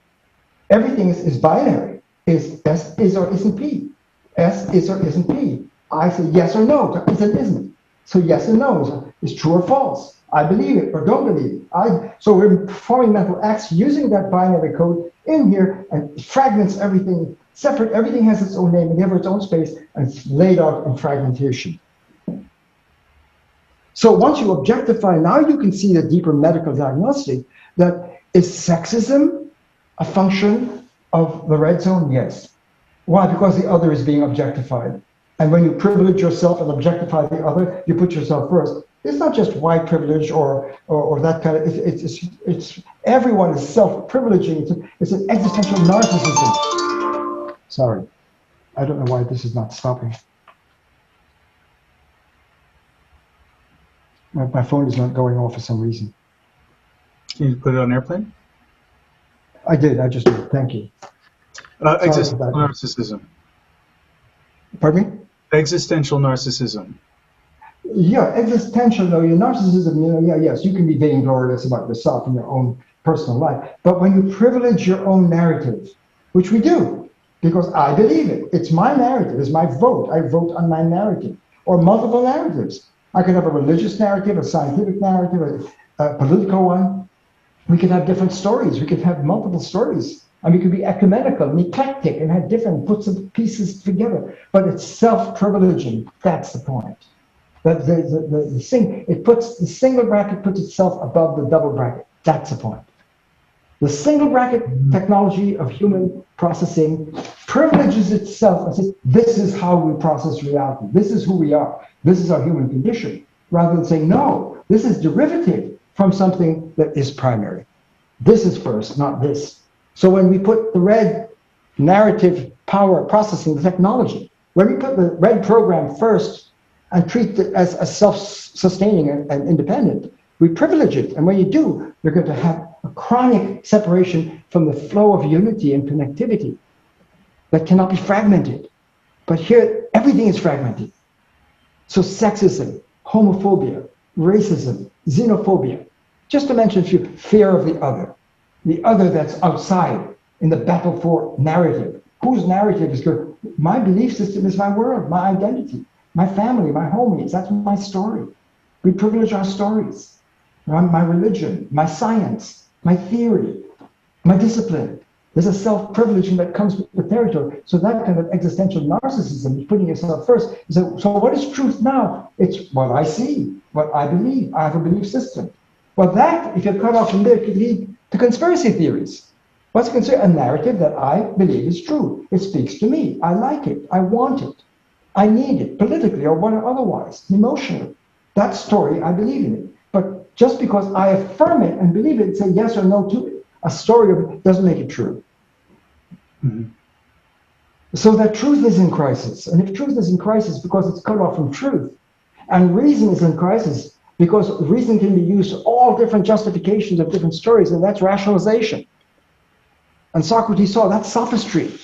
Everything is binary. Is S is or isn't P. S is or isn't P. I say yes or no, is and isn't. So yes and no is true or false. I believe it or don't believe it. So we're performing mental acts using that binary code in here, and it fragments everything, separate, everything has its own name and has its own space, and it's laid out in fragmentation. So once you objectify, now you can see the deeper medical diagnostic that is sexism a function of the red zone? Yes. Why? Because the other is being objectified. And when you privilege yourself and objectify the other, you put yourself first. It's not just white privilege or that kind of, it's everyone is self-privileging. It's an existential narcissism. Sorry, I don't know why this is not stopping. My phone is not going off for some reason. Can you put it on airplane? I did, I just did, thank you. Existential narcissism. Pardon me? Existential narcissism. Yeah, existential, though, your narcissism, yes, you can be vainglorious about yourself and your own personal life. But when you privilege your own narrative, which we do, because I believe it, it's my narrative, it's my vote. I vote on my narrative, or multiple narratives. I could have a religious narrative, a scientific narrative, a political one. We could have different stories. We could have multiple stories. And we could be ecumenical and eclectic and have different puts of pieces together. But it's self-privileging. That's the point. That the single bracket puts itself above the double bracket. That's the point. The single bracket technology of human processing privileges itself and says, this is how we process reality. This is who we are. This is our human condition. Rather than saying, no, this is derivative from something that is primary. This is first, not this. So when we put the red narrative power processing, the technology, when we put the red program first and treat it as self-sustaining and independent, we privilege it. And when you do, you're going to have a chronic separation from the flow of unity and connectivity that cannot be fragmented. But here, everything is fragmented. So sexism, homophobia, racism, xenophobia, just to mention a few, fear of the other that's outside in the battle for narrative. Whose narrative is good? My belief system is my world, my identity, my family, my homies, that's my story. We privilege our stories, my religion, my science, my theory, my discipline. There's a self-privileging that comes with the territory. So that kind of existential narcissism, putting yourself first, is so what is truth now? It's what I see, what I believe. I have a belief system. Well, that, if you're cut off from there, could lead to conspiracy theories. What's considered a narrative that I believe is true? It speaks to me. I like it. I want it. I need it, politically or otherwise, emotionally. That story, I believe in it. But just because I affirm it and believe it and say yes or no to it, a story of it doesn't make it true. Mm-hmm. So that truth is in crisis. And if truth is in crisis because it's cut off from truth, and reason is in crisis because reason can be used for all different justifications of different stories, and that's rationalization. And Socrates saw that's sophistry.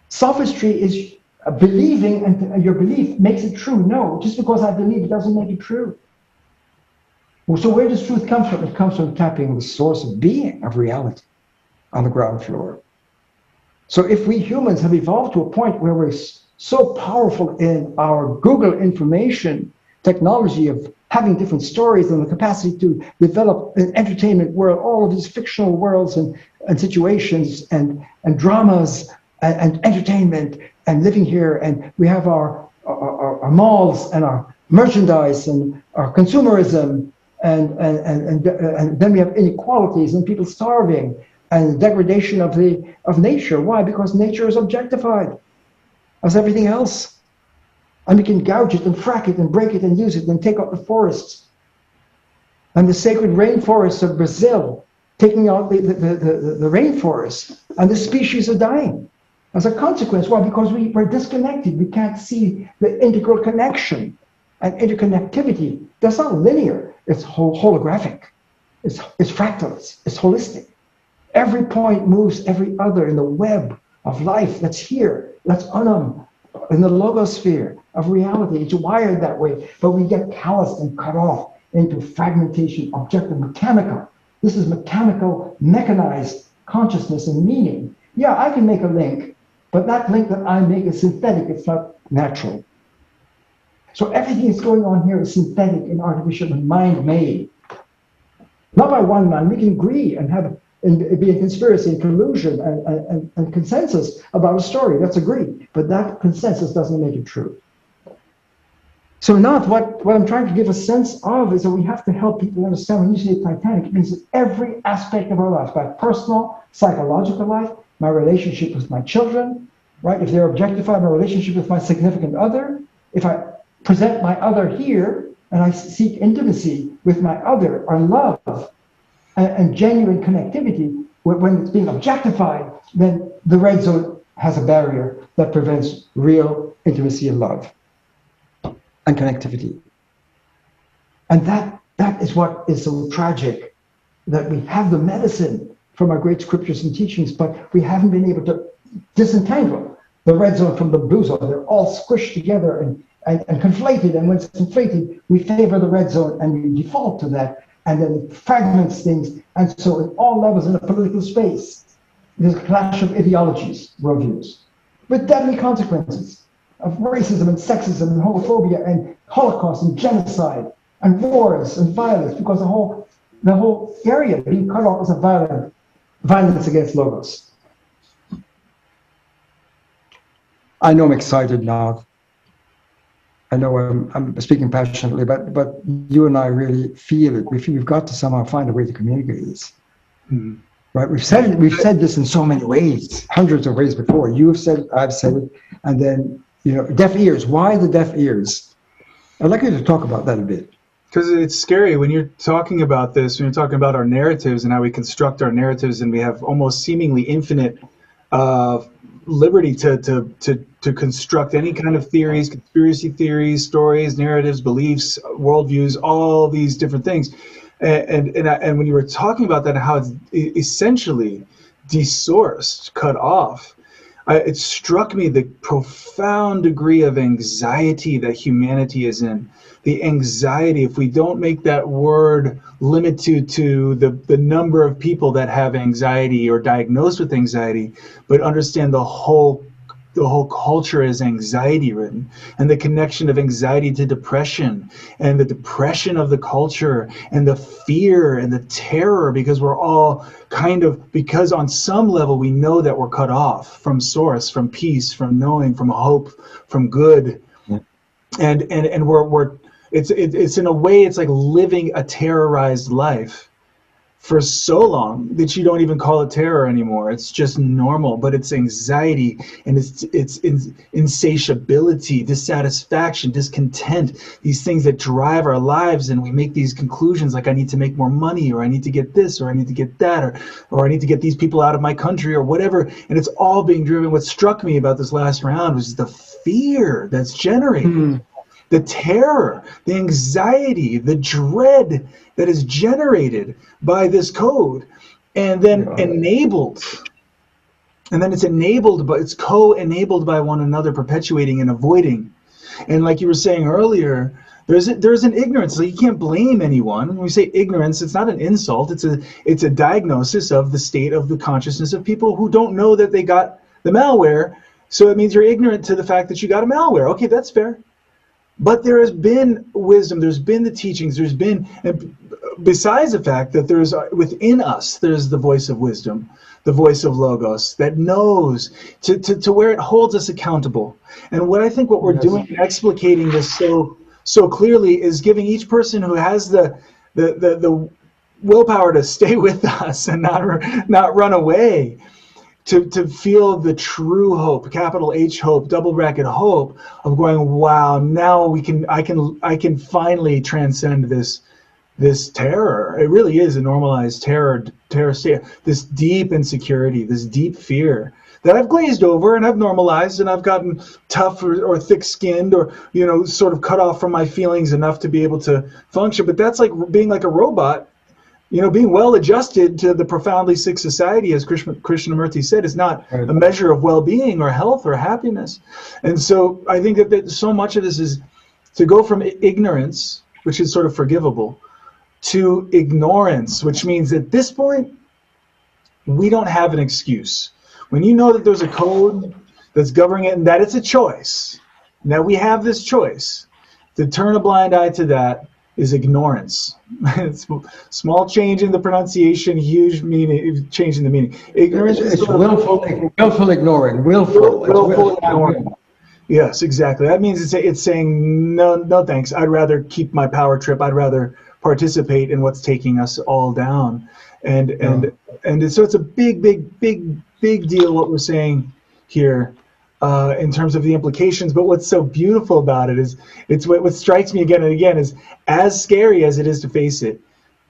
Sophistry is believing, and your belief makes it true. No, just because I believe it doesn't make it true. So where does truth come from? It comes from tapping the source of being, of reality, on the ground floor. So if we humans have evolved to a point where we're so powerful in our Google information technology of having different stories and the capacity to develop an entertainment world, all of these fictional worlds and situations and dramas and entertainment and living here, and we have our malls and our merchandise and our consumerism, and then we have inequalities and people starving and degradation of nature. Why? Because nature is objectified as everything else. And we can gouge it and frack it and break it and use it and take out the forests. And the sacred rainforests of Brazil, taking out the rainforests, and the species are dying as a consequence. Why? Because we're disconnected. We can't see the integral connection and interconnectivity. That's not linear. It's holographic. It's fractal. It's holistic. Every point moves every other in the web of life that's here, that's unum, in the logosphere of reality. It's wired that way, but we get calloused and cut off into fragmentation, objective, mechanical. This is mechanical, mechanized consciousness and meaning. Yeah, I can make a link, but that link that I make is synthetic, it's not natural. So everything that's going on here is synthetic and artificial and mind-made. Not by one man. We can agree and have and be a conspiracy and collusion and consensus about a story. That's agreed. But that consensus doesn't make it true. So not what I'm trying to give a sense of is that we have to help people understand when you say Titanic, it means that every aspect of our life, my personal, psychological life, my relationship with my children, right? If they're objectified, my relationship with my significant other, if I present my other here and I seek intimacy with my other or love and genuine connectivity, when it's being objectified, then the red zone has a barrier that prevents real intimacy and love and connectivity. And that is what is so tragic, that we have the medicine from our great scriptures and teachings, but we haven't been able to disentangle the red zone from the blue zone. They're all squished together and conflated, and when it's conflated, we favor the red zone and we default to that, and then it fragments things. And so at all levels in the political space, there's a clash of ideologies, worldviews, with deadly consequences of racism and sexism and homophobia and Holocaust and genocide and wars and violence, because the whole area being cut off is a violence against logos. I know I'm excited now. I know I'm speaking passionately, but you and I really feel it. We feel we've got to somehow find a way to communicate this. Mm-hmm. Right? We've said this in so many ways, hundreds of ways before. You have said it, I've said it, and then deaf ears. Why the deaf ears? I'd like you to talk about that a bit. Because it's scary when you're talking about this, when you're talking about our narratives and how we construct our narratives, and we have almost seemingly infinite liberty to construct any kind of theories, conspiracy theories, stories, narratives, beliefs, worldviews, all these different things. And when you were talking about that, how it's essentially desourced, cut off, it struck me the profound degree of anxiety that humanity is in. The anxiety, if we don't make that word limited to the number of people that have anxiety or diagnosed with anxiety, but understand the whole culture is anxiety ridden, and the connection of anxiety to depression, and the depression of the culture, and the fear and the terror, because we're all because on some level we know that we're cut off from source, from peace, from knowing, from hope, from good. Yeah. And we're it's in a way, it's like living a terrorized life for so long that you don't even call it terror anymore. It's just normal, but it's anxiety and it's insatiability, dissatisfaction, discontent, these things that drive our lives, and we make these conclusions like I need to make more money, or I need to get this, or I need to get that, or I need to get these people out of my country, or whatever. And it's all being driven. What struck me about this last round was the fear that's generated. The terror, the anxiety, the dread that is generated by this code, and then enabled. And then it's enabled, but it's co-enabled by one another, perpetuating and avoiding. And like you were saying earlier, there's an ignorance. So you can't blame anyone. When we say ignorance, it's not an insult. It's a diagnosis of the state of the consciousness of people who don't know that they got the malware. So it means you're ignorant to the fact that you got a malware. Okay, that's fair. But there has been wisdom, there's been the teachings, there's been, besides the fact that there's within us, there's the voice of wisdom, the voice of Logos that knows to where it holds us accountable. And what I think what we're doing, explicating this so clearly, is giving each person who has the willpower to stay with us and not run away, to feel the true hope, capital H hope, double bracket hope, of going, wow, now I can finally transcend this terror. It really is a normalized terror state, this deep insecurity, this deep fear that I've glazed over and I've normalized, and I've gotten tough or thick-skinned, or sort of cut off from my feelings enough to be able to function. But that's like being like a robot. Being well-adjusted to the profoundly sick society, as Krishnamurti said, is not a measure of well-being or health or happiness. And so I think that so much of this is to go from ignorance, which is sort of forgivable, to ignorance, which means at this point, we don't have an excuse. When you know that there's a code that's governing it, and that it's a choice, that we have this choice, to turn a blind eye to that is ignorance. It's small change in the pronunciation, huge meaning, change in the meaning. Ignorance is willful ignoring. Willful ignoring. Yes, exactly. That means it's saying no thanks. I'd rather keep my power trip. I'd rather participate in what's taking us all down. And so it's a big deal what we're saying here. In terms of the implications, but what's so beautiful about it is, it's what strikes me again and again is, as scary as it is to face it,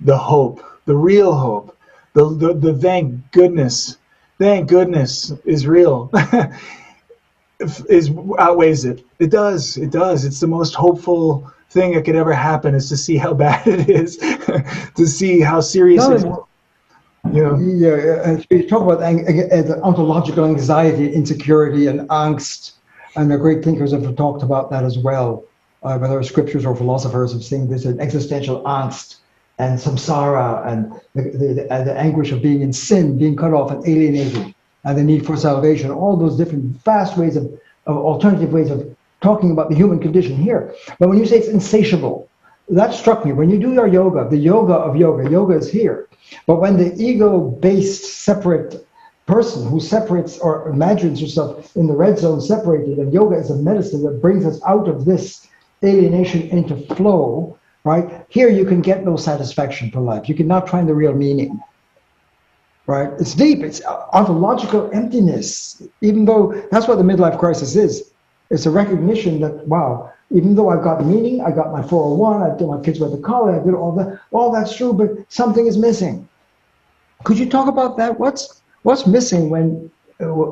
the hope, the real hope, the thank goodness is real, outweighs it. It does. It's the most hopeful thing that could ever happen, is to see how bad it is, to see how serious it is. And we talk about the ontological anxiety, insecurity, and angst, and the great thinkers have talked about that as well. Whether scriptures or philosophers have seen this an existential angst and samsara, and the anguish of being in sin, being cut off and alienated, and the need for salvation. All those different vast ways of alternative ways of talking about the human condition here. But when you say it's insatiable, that struck me. When you do your yoga, the yoga of yoga is here. But when the ego-based separate person who separates or imagines herself in the red zone separated, and yoga is a medicine that brings us out of this alienation into flow, right? Here you can get no satisfaction for life. You cannot find the real meaning, right? It's deep. It's ontological emptiness, even though that's what the midlife crisis is. It's a recognition that, wow, even though I've got meaning, I got my 401, I did my kids went to college, I did all that. All that's true, but something is missing. Could you talk about that? What's missing when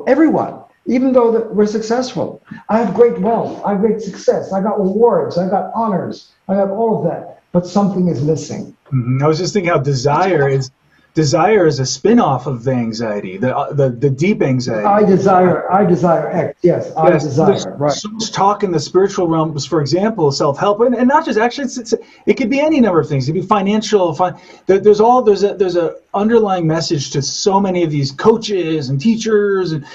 everyone, even though we're successful, I have great wealth, I have great success, I got awards, I got honors, I have all of that, but something is missing. I was just thinking how desire is a spin-off of the anxiety, the deep anxiety. I desire X. Yes, I desire. Right. So much talk in the spiritual realms, for example, self-help, and not just actually. It could be any number of things. It could be financial. There's a underlying message to so many of these coaches and teachers, and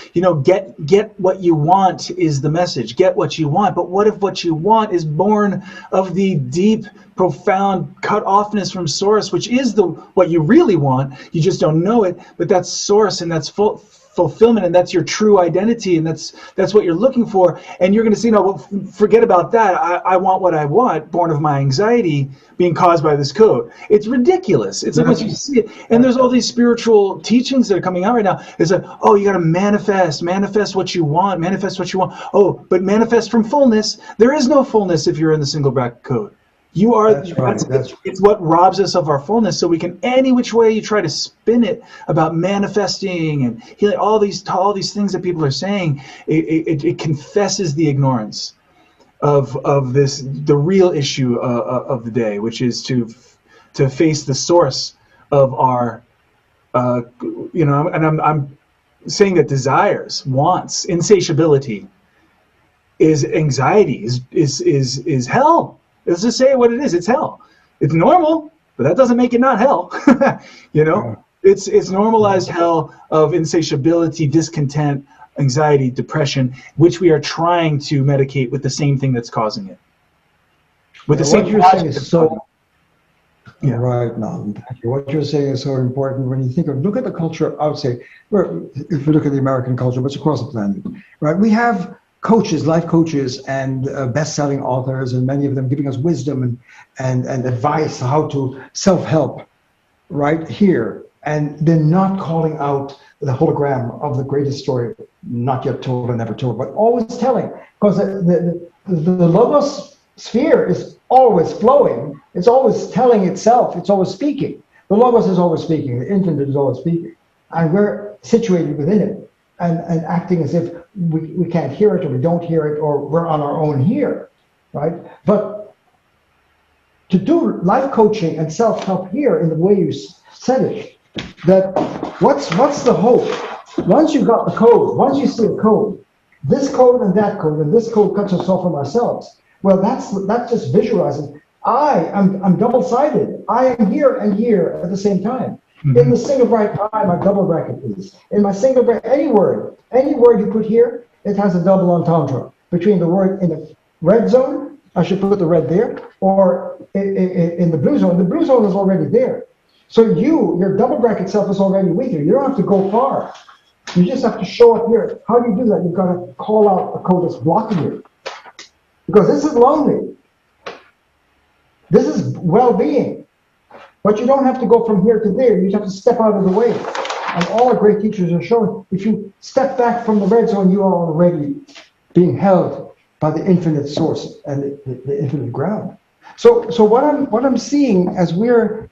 get what you want is the message. Get what you want. But what if what you want is born of the deep, profound cut-offness from source, which is what you really want? You just don't know it, but that's source, and that's full fulfillment, and that's your true identity, and that's what you're looking for, and you're going to say, no, well, forget about that. I want what I want, born of my anxiety being caused by this code. It's ridiculous. It's like once you see it, and there's all these spiritual teachings that are coming out right now. It's like, oh, you got to manifest what you want, manifest what you want. Oh, but manifest from fullness. There is no fullness if you're in the single bracket code. You are. It's what robs us of our fullness. So we can, any which way you try to spin it about manifesting and healing, all these things that people are saying, it confesses the ignorance of this, the real issue of the day, which is to face the source of our, and I'm saying that desires, wants, insatiability is anxiety, is hell. Let's just say what it is. It's hell. It's normal, but that doesn't make it not hell. It's normalized hell of insatiability, discontent, anxiety, depression, which we are trying to medicate with the same thing that's causing it. With the same what you're saying is so right now. What you're saying is so important when you look at the culture outside. If you look at the American culture, but it's across the planet, right? We have coaches, life coaches, and best-selling authors, and many of them giving us wisdom and advice how to self-help right here. And they're not calling out the hologram of the greatest story not yet told and never told, but always telling, because the logos sphere is always flowing. It's always telling itself. It's always speaking. The logos is always speaking. The infinite is always speaking. And we're situated within it and acting as if we can't hear it, or we don't hear it, or we're on our own here, right? But to do life coaching and self-help here in the way you said it, that what's the hope? Once you've got the code, once you see a code, this code and that code, and this code cuts us off from ourselves. Well, that's just visualizing. I'm double-sided. I am here and here at the same time. Mm-hmm. In the single bracket, I, my double bracket is. In my single bracket, any word you put here, it has a double entendre between the word in the red zone. I should put the red there, or in the blue zone. The blue zone is already there. So your double bracket self is already with you. You don't have to go far. You just have to show up here. How do you do that? You've got to call out a code that's blocking you. Because this is lonely. This is well-being. But you don't have to go from here to there. You just have to step out of the way. And all our great teachers are showing, if you step back from the red zone, you are already being held by the infinite source and the infinite ground. So what I'm seeing as we're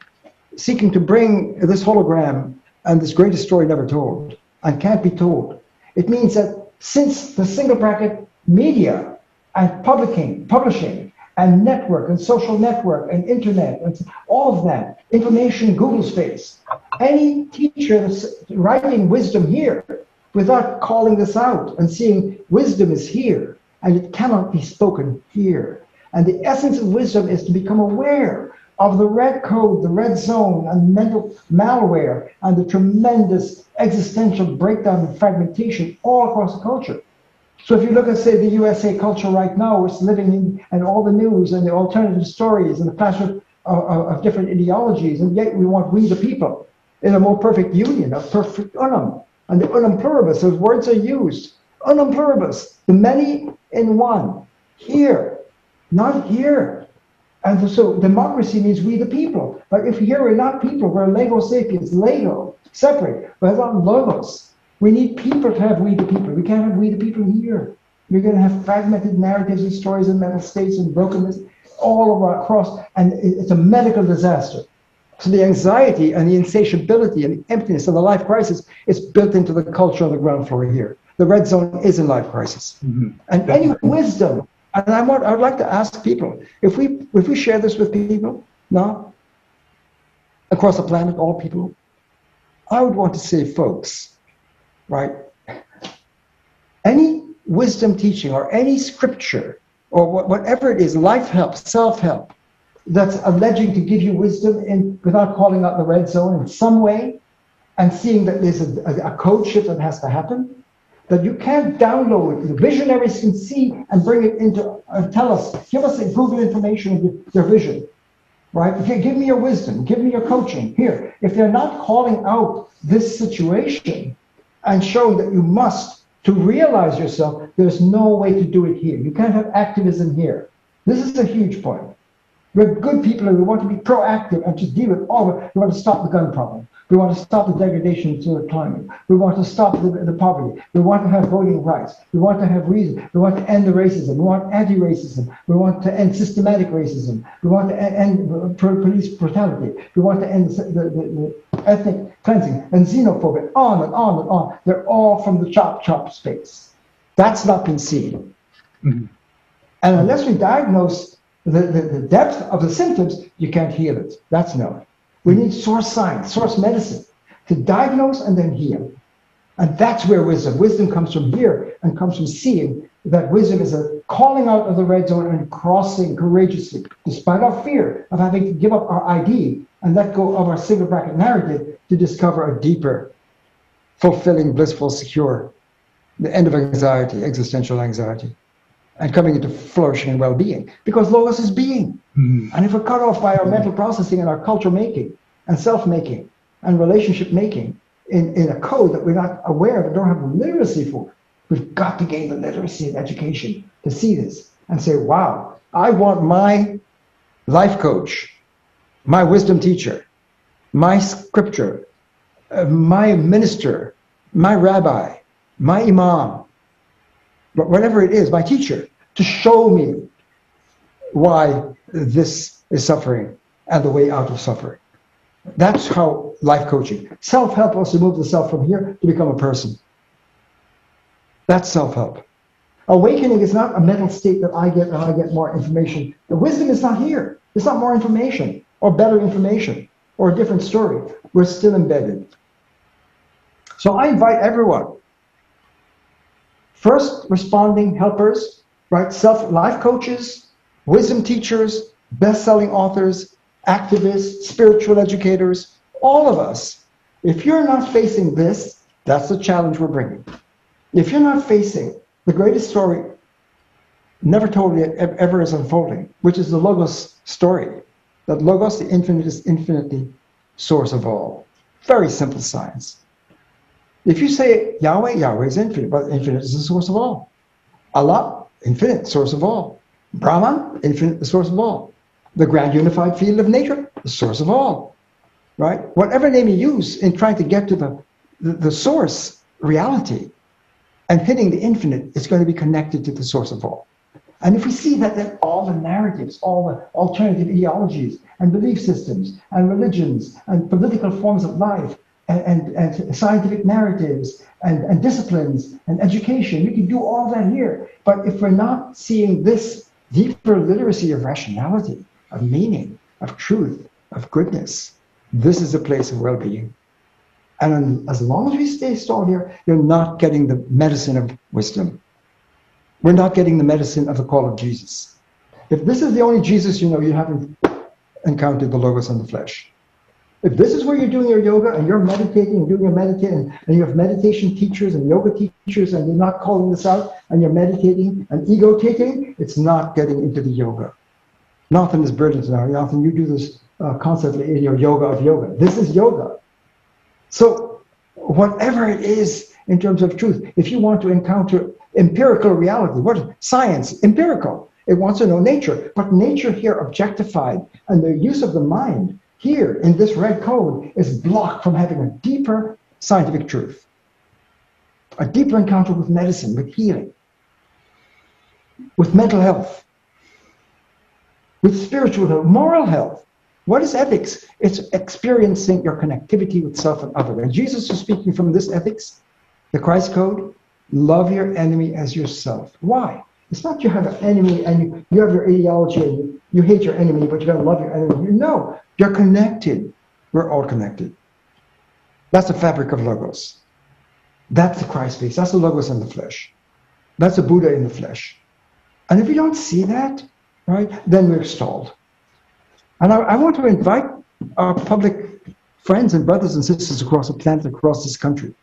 seeking to bring this hologram and this greatest story never told and can't be told, it means that since the single bracket media and publishing and network and social network and internet and all of that, information Google space, any teacher that's writing wisdom here without calling this out and seeing wisdom is here and it cannot be spoken here. And the essence of wisdom is to become aware of the red code, the red zone, and mental malware, and the tremendous existential breakdown and fragmentation all across the culture. So if you look at, say, the USA culture right now, it's living in, and all the news and the alternative stories and the clash of different ideologies, and yet we want we the people in a more perfect union, a perfect unum. And the unum pluribus, those words are used. Unum pluribus, the many in one. Here, not here. And so democracy means we the people. But if here we're not people, we're Lego sapiens, Lego, separate, but not logos. We need people to have we the people. We can't have we the people here. You're going to have fragmented narratives and stories and mental states and brokenness all over across, and it's a medical disaster. So the anxiety and the insatiability and the emptiness and the life crisis is built into the culture on the ground floor here. The red zone is a life crisis. Mm-hmm. And any wisdom, and I'd like to ask people, if we share this with people now, across the planet, all people, I would want to say, folks, right? Any wisdom teaching or any scripture or whatever it is, life help, self-help, that's alleging to give you wisdom without calling out the red zone in some way and seeing that there's a code shift that has to happen, that you can't download it. The visionaries can see and bring it into, tell us, give us a Google information of your vision, right? Give me your wisdom, give me your coaching. Here, if they're not calling out this situation and showing that you must, to realize yourself, there's no way to do it here. You can't have activism here. This is a huge point. We're good people and we want to be proactive and to deal with all of it. We want to stop the gun problem. We want to stop the degradation to the climate. We want to stop the poverty. We want to have voting rights. We want to have reason. We want to end the racism. We want anti-racism. We want to end systematic racism. We want to end police brutality. We want to end the ethnic cleansing and xenophobia, on and on and on. They're all from the chop space. That's not been seen. Mm-hmm. And unless we diagnose the depth of the symptoms, you can't heal it. That's known. We need source science, source medicine to diagnose and then heal. And that's where wisdom comes from here and comes from seeing that wisdom is a calling out of the red zone and crossing courageously, despite our fear of having to give up our ID and let go of our single bracket narrative to discover a deeper, fulfilling, blissful, secure, the end of anxiety, existential anxiety, and coming into flourishing and well-being, because Logos is being. Mm-hmm. And if we're cut off by our mental processing and our culture making and self-making and relationship making in a code that we're not aware of and don't have the literacy for, we've got to gain the literacy and education to see this and say, wow, I want my life coach, my wisdom teacher, my scripture, my minister, my rabbi, my imam, whatever it is, my teacher, to show me why this is suffering and the way out of suffering. That's how life coaching. Self-help wants to move the self from here to become a person. That's self-help. Awakening is not a mental state that I get and I get more information. The wisdom is not here. It's not more information or better information or a different story. We're still embedded. So I invite everyone, first responding helpers, right? Life coaches, wisdom teachers, best-selling authors, activists, spiritual educators, all of us. If you're not facing this, that's the challenge we're bringing. If you're not facing the greatest story never told yet ever is unfolding, which is the Logos story, that Logos, the infinite, is infinitely source of all. Very simple science. If you say Yahweh, Yahweh is infinite, but infinite is the source of all. Allah, infinite, source of all. Brahman, infinite, the source of all. The grand unified field of nature, the source of all. Right? Whatever name you use in trying to get to the source reality and hitting the infinite, is going to be connected to the source of all. And if we see that, then all the narratives, all the alternative ideologies and belief systems and religions and political forms of life and scientific narratives and disciplines and education, we can do all that here. But if we're not seeing this deeper literacy of rationality, of meaning, of truth, of goodness, this is a place of well-being. And as long as we stay stalled here, you're not getting the medicine of wisdom. We're not getting the medicine of the call of Jesus. If this is the only Jesus you know, you haven't encountered the Logos and the flesh. If this is where you're doing your yoga and you're meditating and doing your meditation and you have meditation teachers and yoga teachers and you're not calling this out and you're meditating and ego-taking, it's not getting into the yoga. Nathan is brilliant now. Nathan, you do this constantly in your yoga of yoga. This is yoga. So whatever it is in terms of truth, if you want to encounter empirical reality, what is science? Empirical. It wants to know nature, but nature here objectified, and the use of the mind here in this red code is blocked from having a deeper scientific truth, a deeper encounter with medicine, with healing, with mental health, with spiritual health, moral health. What is ethics? It's experiencing your connectivity with self and other. And Jesus is speaking from this ethics, the Christ code, love your enemy as yourself. Why? It's not you have an enemy and you have your ideology and you hate your enemy, but you gotta love your enemy. No, you're connected. We're all connected. That's the fabric of Logos. That's the Christ face. That's the Logos in the flesh. That's the Buddha in the flesh. And if you don't see that, right, then we're stalled. And I want to invite our public friends and brothers and sisters across the planet, across this country.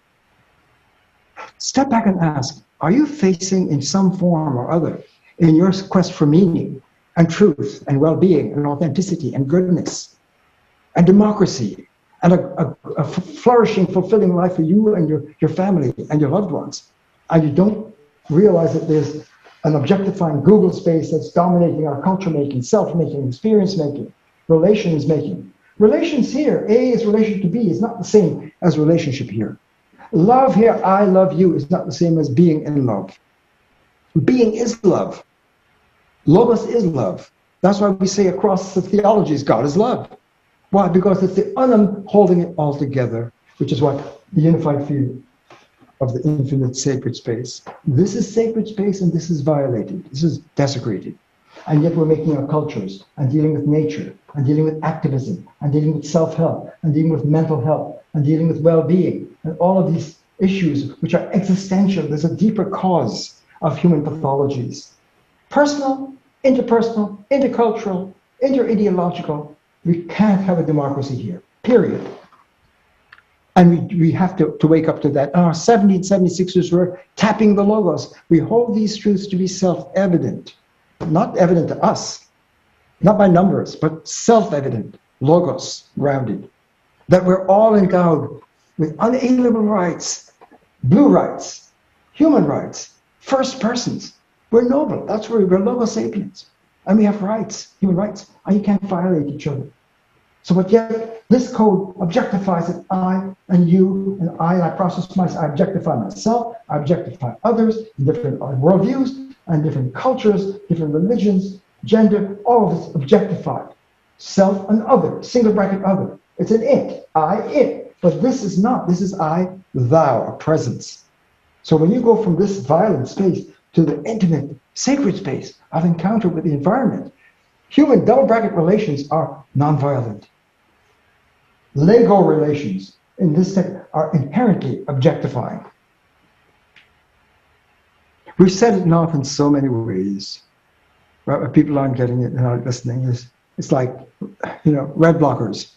Step back and ask, are you facing in some form or other in your quest for meaning and truth and well-being and authenticity and goodness and democracy and a flourishing, fulfilling life for you and your family and your loved ones. And you don't realize that there's an objectifying Google space that's dominating our culture making, self-making, experience making, relations making. Relations here, A is relation to B, is not the same as relationship here. Love here, I love you, is not the same as being in love. Being is love. Logos is love. That's why we say across the theologies, God is love. Why? Because it's the unum holding it all together, which is what the unified field of the infinite sacred space. This is sacred space and this is violated. This is desecrated. And yet we're making our cultures and dealing with nature and dealing with activism and dealing with self-help and dealing with mental health and dealing with well-being and all of these issues which are existential. There's a deeper cause of human pathologies. Personal, interpersonal, intercultural, inter-ideological. We can't have a democracy here, period. And we have to wake up to that. In our 1776ers were tapping the logos. We hold these truths to be self-evident, not evident to us, not by numbers, but self-evident, logos, grounded. That we're all endowed with unalienable rights, blue rights, human rights, first persons. We're noble, that's where we're logos sapiens. And we have rights, human rights, and you can't violate each other. So, but yet, this code objectifies that I and you and I process myself, I objectify myself, I objectify others, different worldviews and different cultures, different religions, gender, all of this objectified. Self and other, single bracket other. It's an it, I, it. But this is not, this is I, thou, a presence. So when you go from this violent space to the intimate, sacred space of encounter with the environment, human double bracket relations are non-violent. Lego relations in this sector are inherently objectifying. We've said it now in so many ways, right? But people aren't getting it and aren't listening. It's like, red blockers.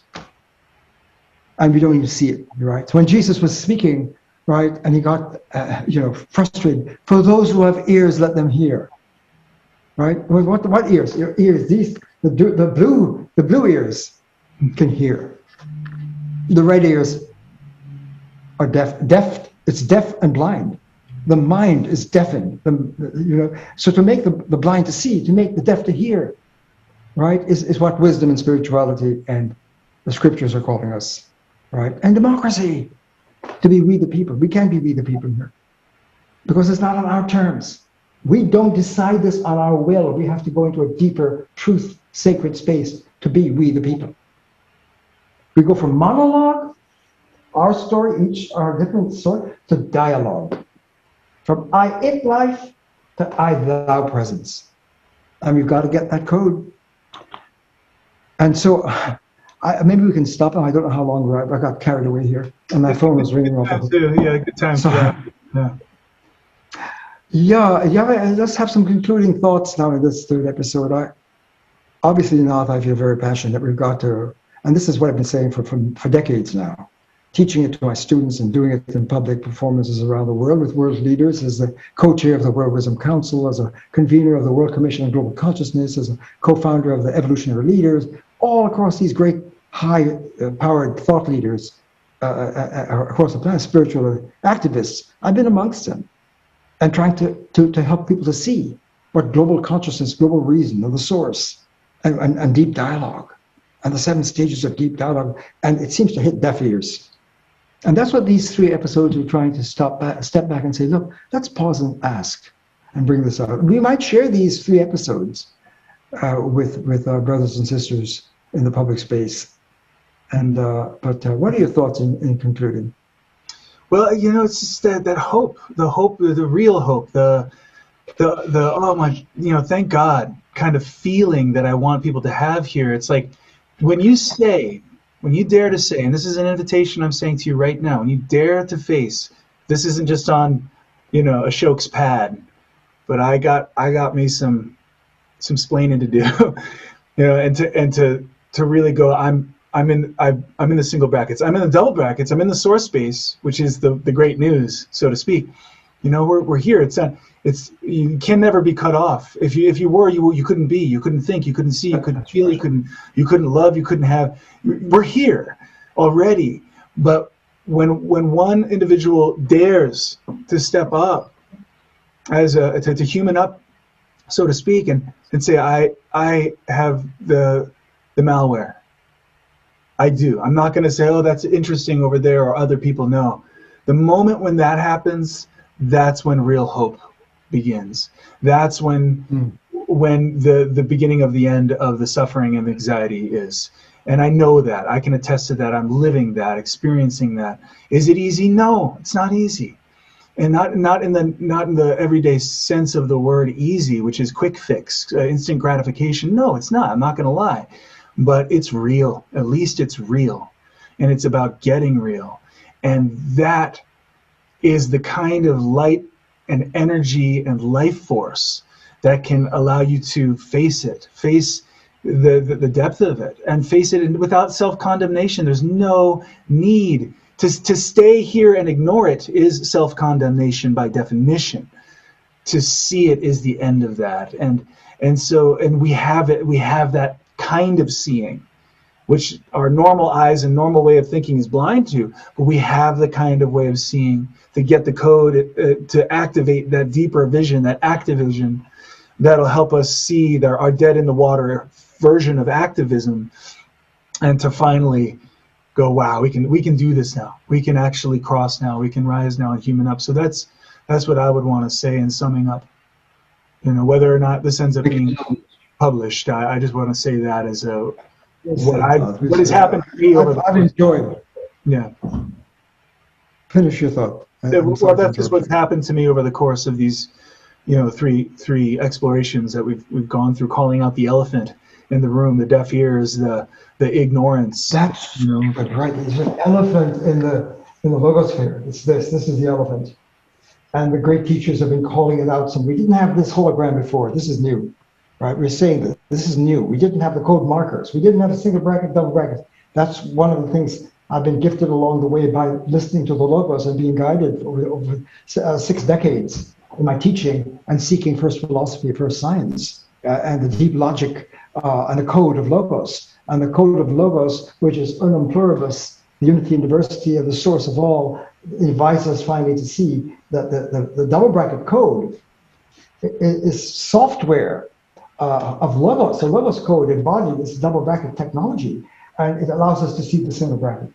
And we don't even see it, right? So when Jesus was speaking, right, and he got, frustrated. For those who have ears, let them hear. Right? What ears? Your ears. These the blue ears can hear. The red ears are deaf. It's deaf and blind. The mind is deafened. So to make the blind to see, to make the deaf to hear, right, is what wisdom and spirituality and the scriptures are calling us, right? And democracy, to be we the people. We can't be we the people here because it's not on our terms. We don't decide this on our will. We have to go into a deeper truth, sacred space to be we the people. We go from monologue, our story, each our different sort, to dialogue. From I, it life to I, thou presence. And we've got to get that code. And so maybe we can stop. I don't know how long I got carried away here. And my phone was ringing off. Yeah, good time. So, yeah, let's have some concluding thoughts now in this third episode. Obviously not, I feel very passionate that we've got to, and this is what I've been saying for decades now, teaching it to my students and doing it in public performances around the world with world leaders, as the co-chair of the World Wisdom Council, as a convener of the World Commission on Global Consciousness, as a co-founder of the Evolutionary Leaders, all across these great high-powered thought leaders across the planet, spiritual activists. I've been amongst them. And trying to help people to see what global consciousness, global reason, and the source, and deep dialogue, and the 7 stages of deep dialogue, and it seems to hit deaf ears. And that's what these 3 episodes are trying to step back and say, look, let's pause and ask, and bring this out. We might share these 3 episodes with our brothers and sisters in the public space. And but what are your thoughts in concluding? Well, it's just that hope, the real hope, the oh my, thank God kind of feeling that I want people to have here. It's like when you dare to say, and this is an invitation I'm saying to you right now, when you dare to face, this isn't just on, a Shokes pad, but I got me some splaining to do, and to really go, I'm in the single brackets. I'm in the double brackets. I'm in the source space, which is the great news, so to speak. We're here. You can never be cut off. If you were, you couldn't be. You couldn't think. You couldn't see. You couldn't feel. You couldn't love. You couldn't have. We're here, already. But when one individual dares to step up as to human up, so to speak, and say, I have the malware. I do. I'm not going to say, oh, that's interesting over there, or other people know. The moment when that happens, that's when real hope begins. That's when the beginning of the end of the suffering and the anxiety is. And I know that. I can attest to that. I'm living that, experiencing that. Is it easy? No, it's not easy. And not in the everyday sense of the word easy, which is quick fix, instant gratification. No, it's not. I'm not going to lie. But it's real. At least it's real. And it's about getting real. And that is the kind of light and energy and life force that can allow you to face it, face the depth of it, and face it without self-condemnation. There's no need to stay here and ignore it. Is self-condemnation by definition. To see it is the end of that, and we have it. We have that kind of seeing, which our normal eyes and normal way of thinking is blind to. But we have the kind of way of seeing to get the code to activate that deeper vision, that activision, that'll help us see our dead in the water version of activism, and to finally go, wow, we can do this now. We can actually cross now. We can rise now and human up. So that's what I would want to say in summing up. Whether or not this ends up being published, I just want to say that as what has happened to me over I've enjoyed. Yeah. Finish your thought. Well, that's just what's happened to me over the course of these, three explorations that we've gone through, calling out the elephant in the room, the deaf ears, the ignorance. That's right. There's an elephant in the logosphere. It's this. This is the elephant, and the great teachers have been calling it out. We didn't have this hologram before. This is new, right? We're saying that this is new. We didn't have the code markers. We didn't have a single bracket, double bracket. That's one of the things I've been gifted along the way by listening to the logos and being guided over 6 decades in my teaching and seeking first philosophy, first science, and the deep logic and the code of logos. And the code of logos, which is unum pluribus, the unity and diversity of the source of all, invites us finally to see that the double bracket code is software of logos. The logos code embodied this double bracket technology, and it allows us to see the single bracket.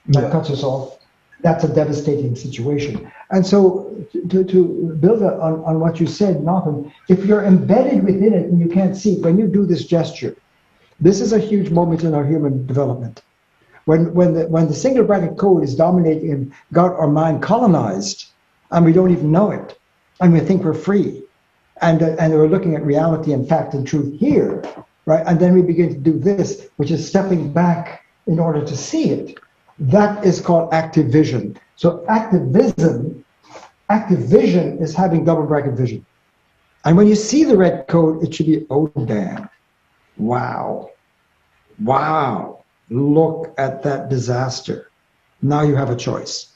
That cuts us off. That's a devastating situation. And so to build on what you said, Nathan, if you're embedded within it and you can't see it, when you do this gesture, this is a huge moment in our human development. When the single bracket code is dominating and got our mind colonized, and we don't even know it, and we think we're free, and we're looking at reality and fact and truth here, right? And then we begin to do this, which is stepping back in order to see it. That is called active vision. So active vision is having double bracket vision. And when you see the red code, it should be, oh, damn. Wow. Look at that disaster. Now you have a choice.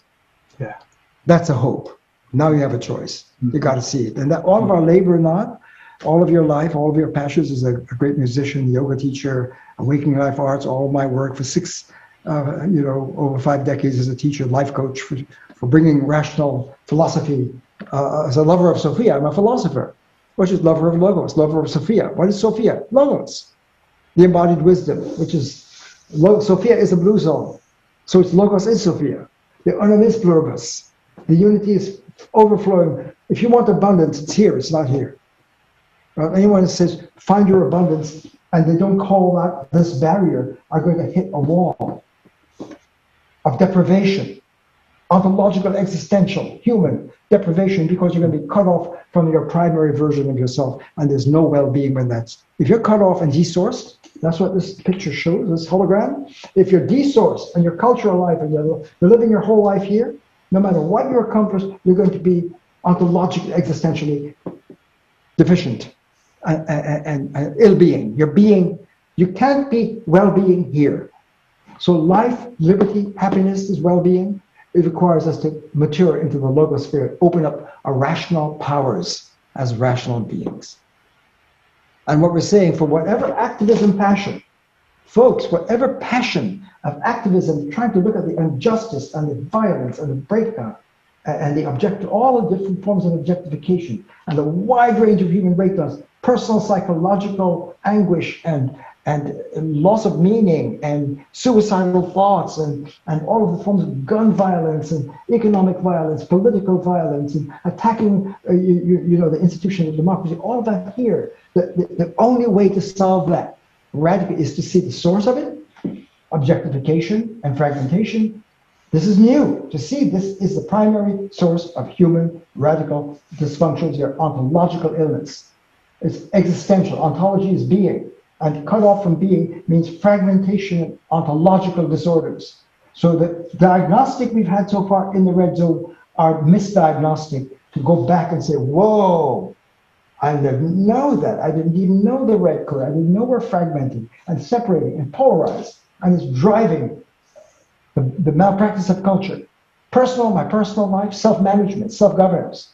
Yeah. That's a hope. Now you have a choice. You got to see it. And that all of our labor now, all of your life, all of your passions as a great musician, yoga teacher, awakening life arts, all of my work for over 5 decades as a teacher, life coach, for bringing rational philosophy. As a lover of Sophia, I'm a philosopher, which is lover of Logos, lover of Sophia. What is Sophia? Logos, the embodied wisdom, which is, Sophia is a blue zone. So it's Logos is Sophia. The unum is pluribus. The unity is overflowing. If you want abundance, it's here, it's not here. Anyone that says, find your abundance, and they don't call out this barrier, are going to hit a wall of deprivation, ontological, existential, human deprivation, because you're going to be cut off from your primary version of yourself, and there's no well-being when if you're cut off and desourced, that's what this picture shows, this hologram. If you're desourced and your cultural life, and you're living your whole life here, no matter what you accomplish, you're going to be ontologically, existentially deficient and ill-being. You can't be well-being here. So life, liberty, happiness is well-being. It requires us to mature into the logosphere, open up our rational powers as rational beings. And what we're saying, for whatever activism passion Folks, whatever passion of activism trying to look at the injustice and the violence and the breakdown and the all the different forms of objectification and the wide range of human breakdowns, personal psychological anguish and loss of meaning and suicidal thoughts and all of the forms of gun violence and economic violence, political violence and attacking the institution of democracy, all of that here. The only way to solve that radically is to see the source of it, objectification and fragmentation. This is new. To see this is the primary source of human radical dysfunctions, your ontological illness. It's existential. Ontology is being. And cut off from being means fragmentation and ontological disorders. So the diagnostic we've had so far in the red zone are misdiagnostic. To go back and say, whoa, I didn't know that. I didn't even know the red color. I didn't know we're fragmenting and separating and polarized. And it's driving the malpractice of culture. My personal life, self-management, self-governance.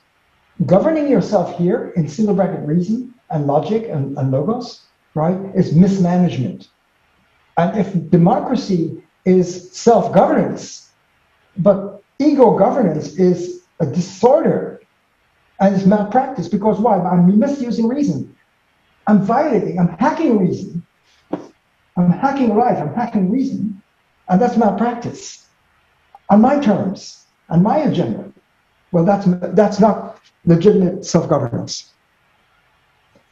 Governing yourself here in single bracket reason and logic and logos, right, is mismanagement. And if democracy is self-governance, but ego governance is a disorder and it's malpractice, because why? I'm misusing reason. I'm violating, I'm hacking reason. I'm hacking life, I'm hacking reason, and that's malpractice on my terms, on my agenda. Well, that's not legitimate self-governance.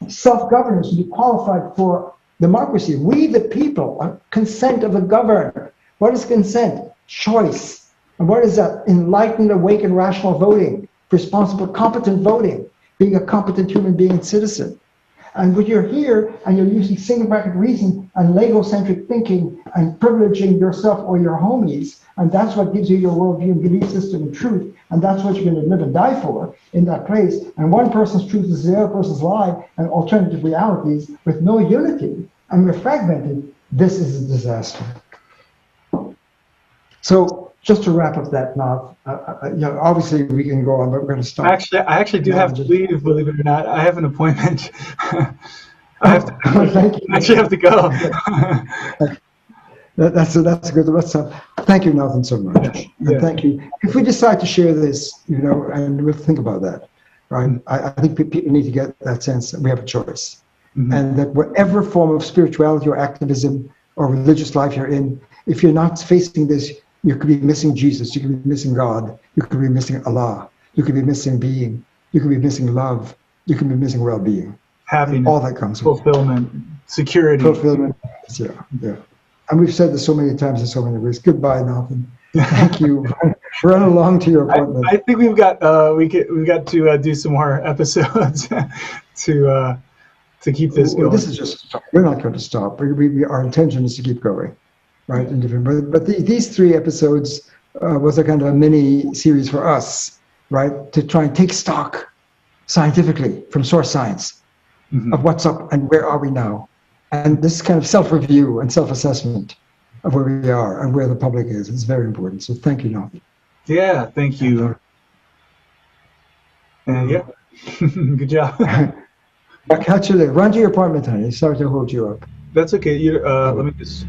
Self-governance would be qualified for democracy. We, the people, are consent of the governed. What is consent? Choice. And what is that? Enlightened, awakened, rational voting, responsible, competent voting, being a competent human being and citizen. And when you're here and you're using single bracket reason and Lego-centric thinking and privileging yourself or your homies, and that's what gives you your worldview and belief system and truth, and that's what you're going to live and die for in that place. And one person's truth is the other person's lie and alternative realities with no unity, and we're fragmented. This is a disaster. So just to wrap up that knot, obviously we can go on, but we're going to stop. I actually do have to leave, believe it or not. I have an appointment. I actually have to go. That's a good. Thank you, Nathan, so much. And thank you. If we decide to share this, and we'll think about that, right? I think people need to get that sense that we have a choice, and that whatever form of spirituality or activism or religious life you're in, if you're not facing this, you could be missing Jesus, you could be missing God, you could be missing Allah, you could be missing being, you could be missing love, you could be missing well-being. Happiness, all that comes fulfillment, security. Fulfillment, yeah. And we've said this so many times in so many ways. Goodbye, Nathan. Thank you. Run along to your appointment. I think we've got to do some more episodes to keep this going. This is just, we're not going to stop. Our intention is to keep going. Right, but these 3 episodes was a kind of a mini series for us, right, to try and take stock scientifically from source science of what's up and where are we now, and this kind of self-review and self-assessment of where we are and where the public is very important. So thank you, Nathan. Yeah, thank you. And yeah, good job. I'll catch you later. Run to your appointment, honey. Sorry to hold you up. That's okay. Let me just.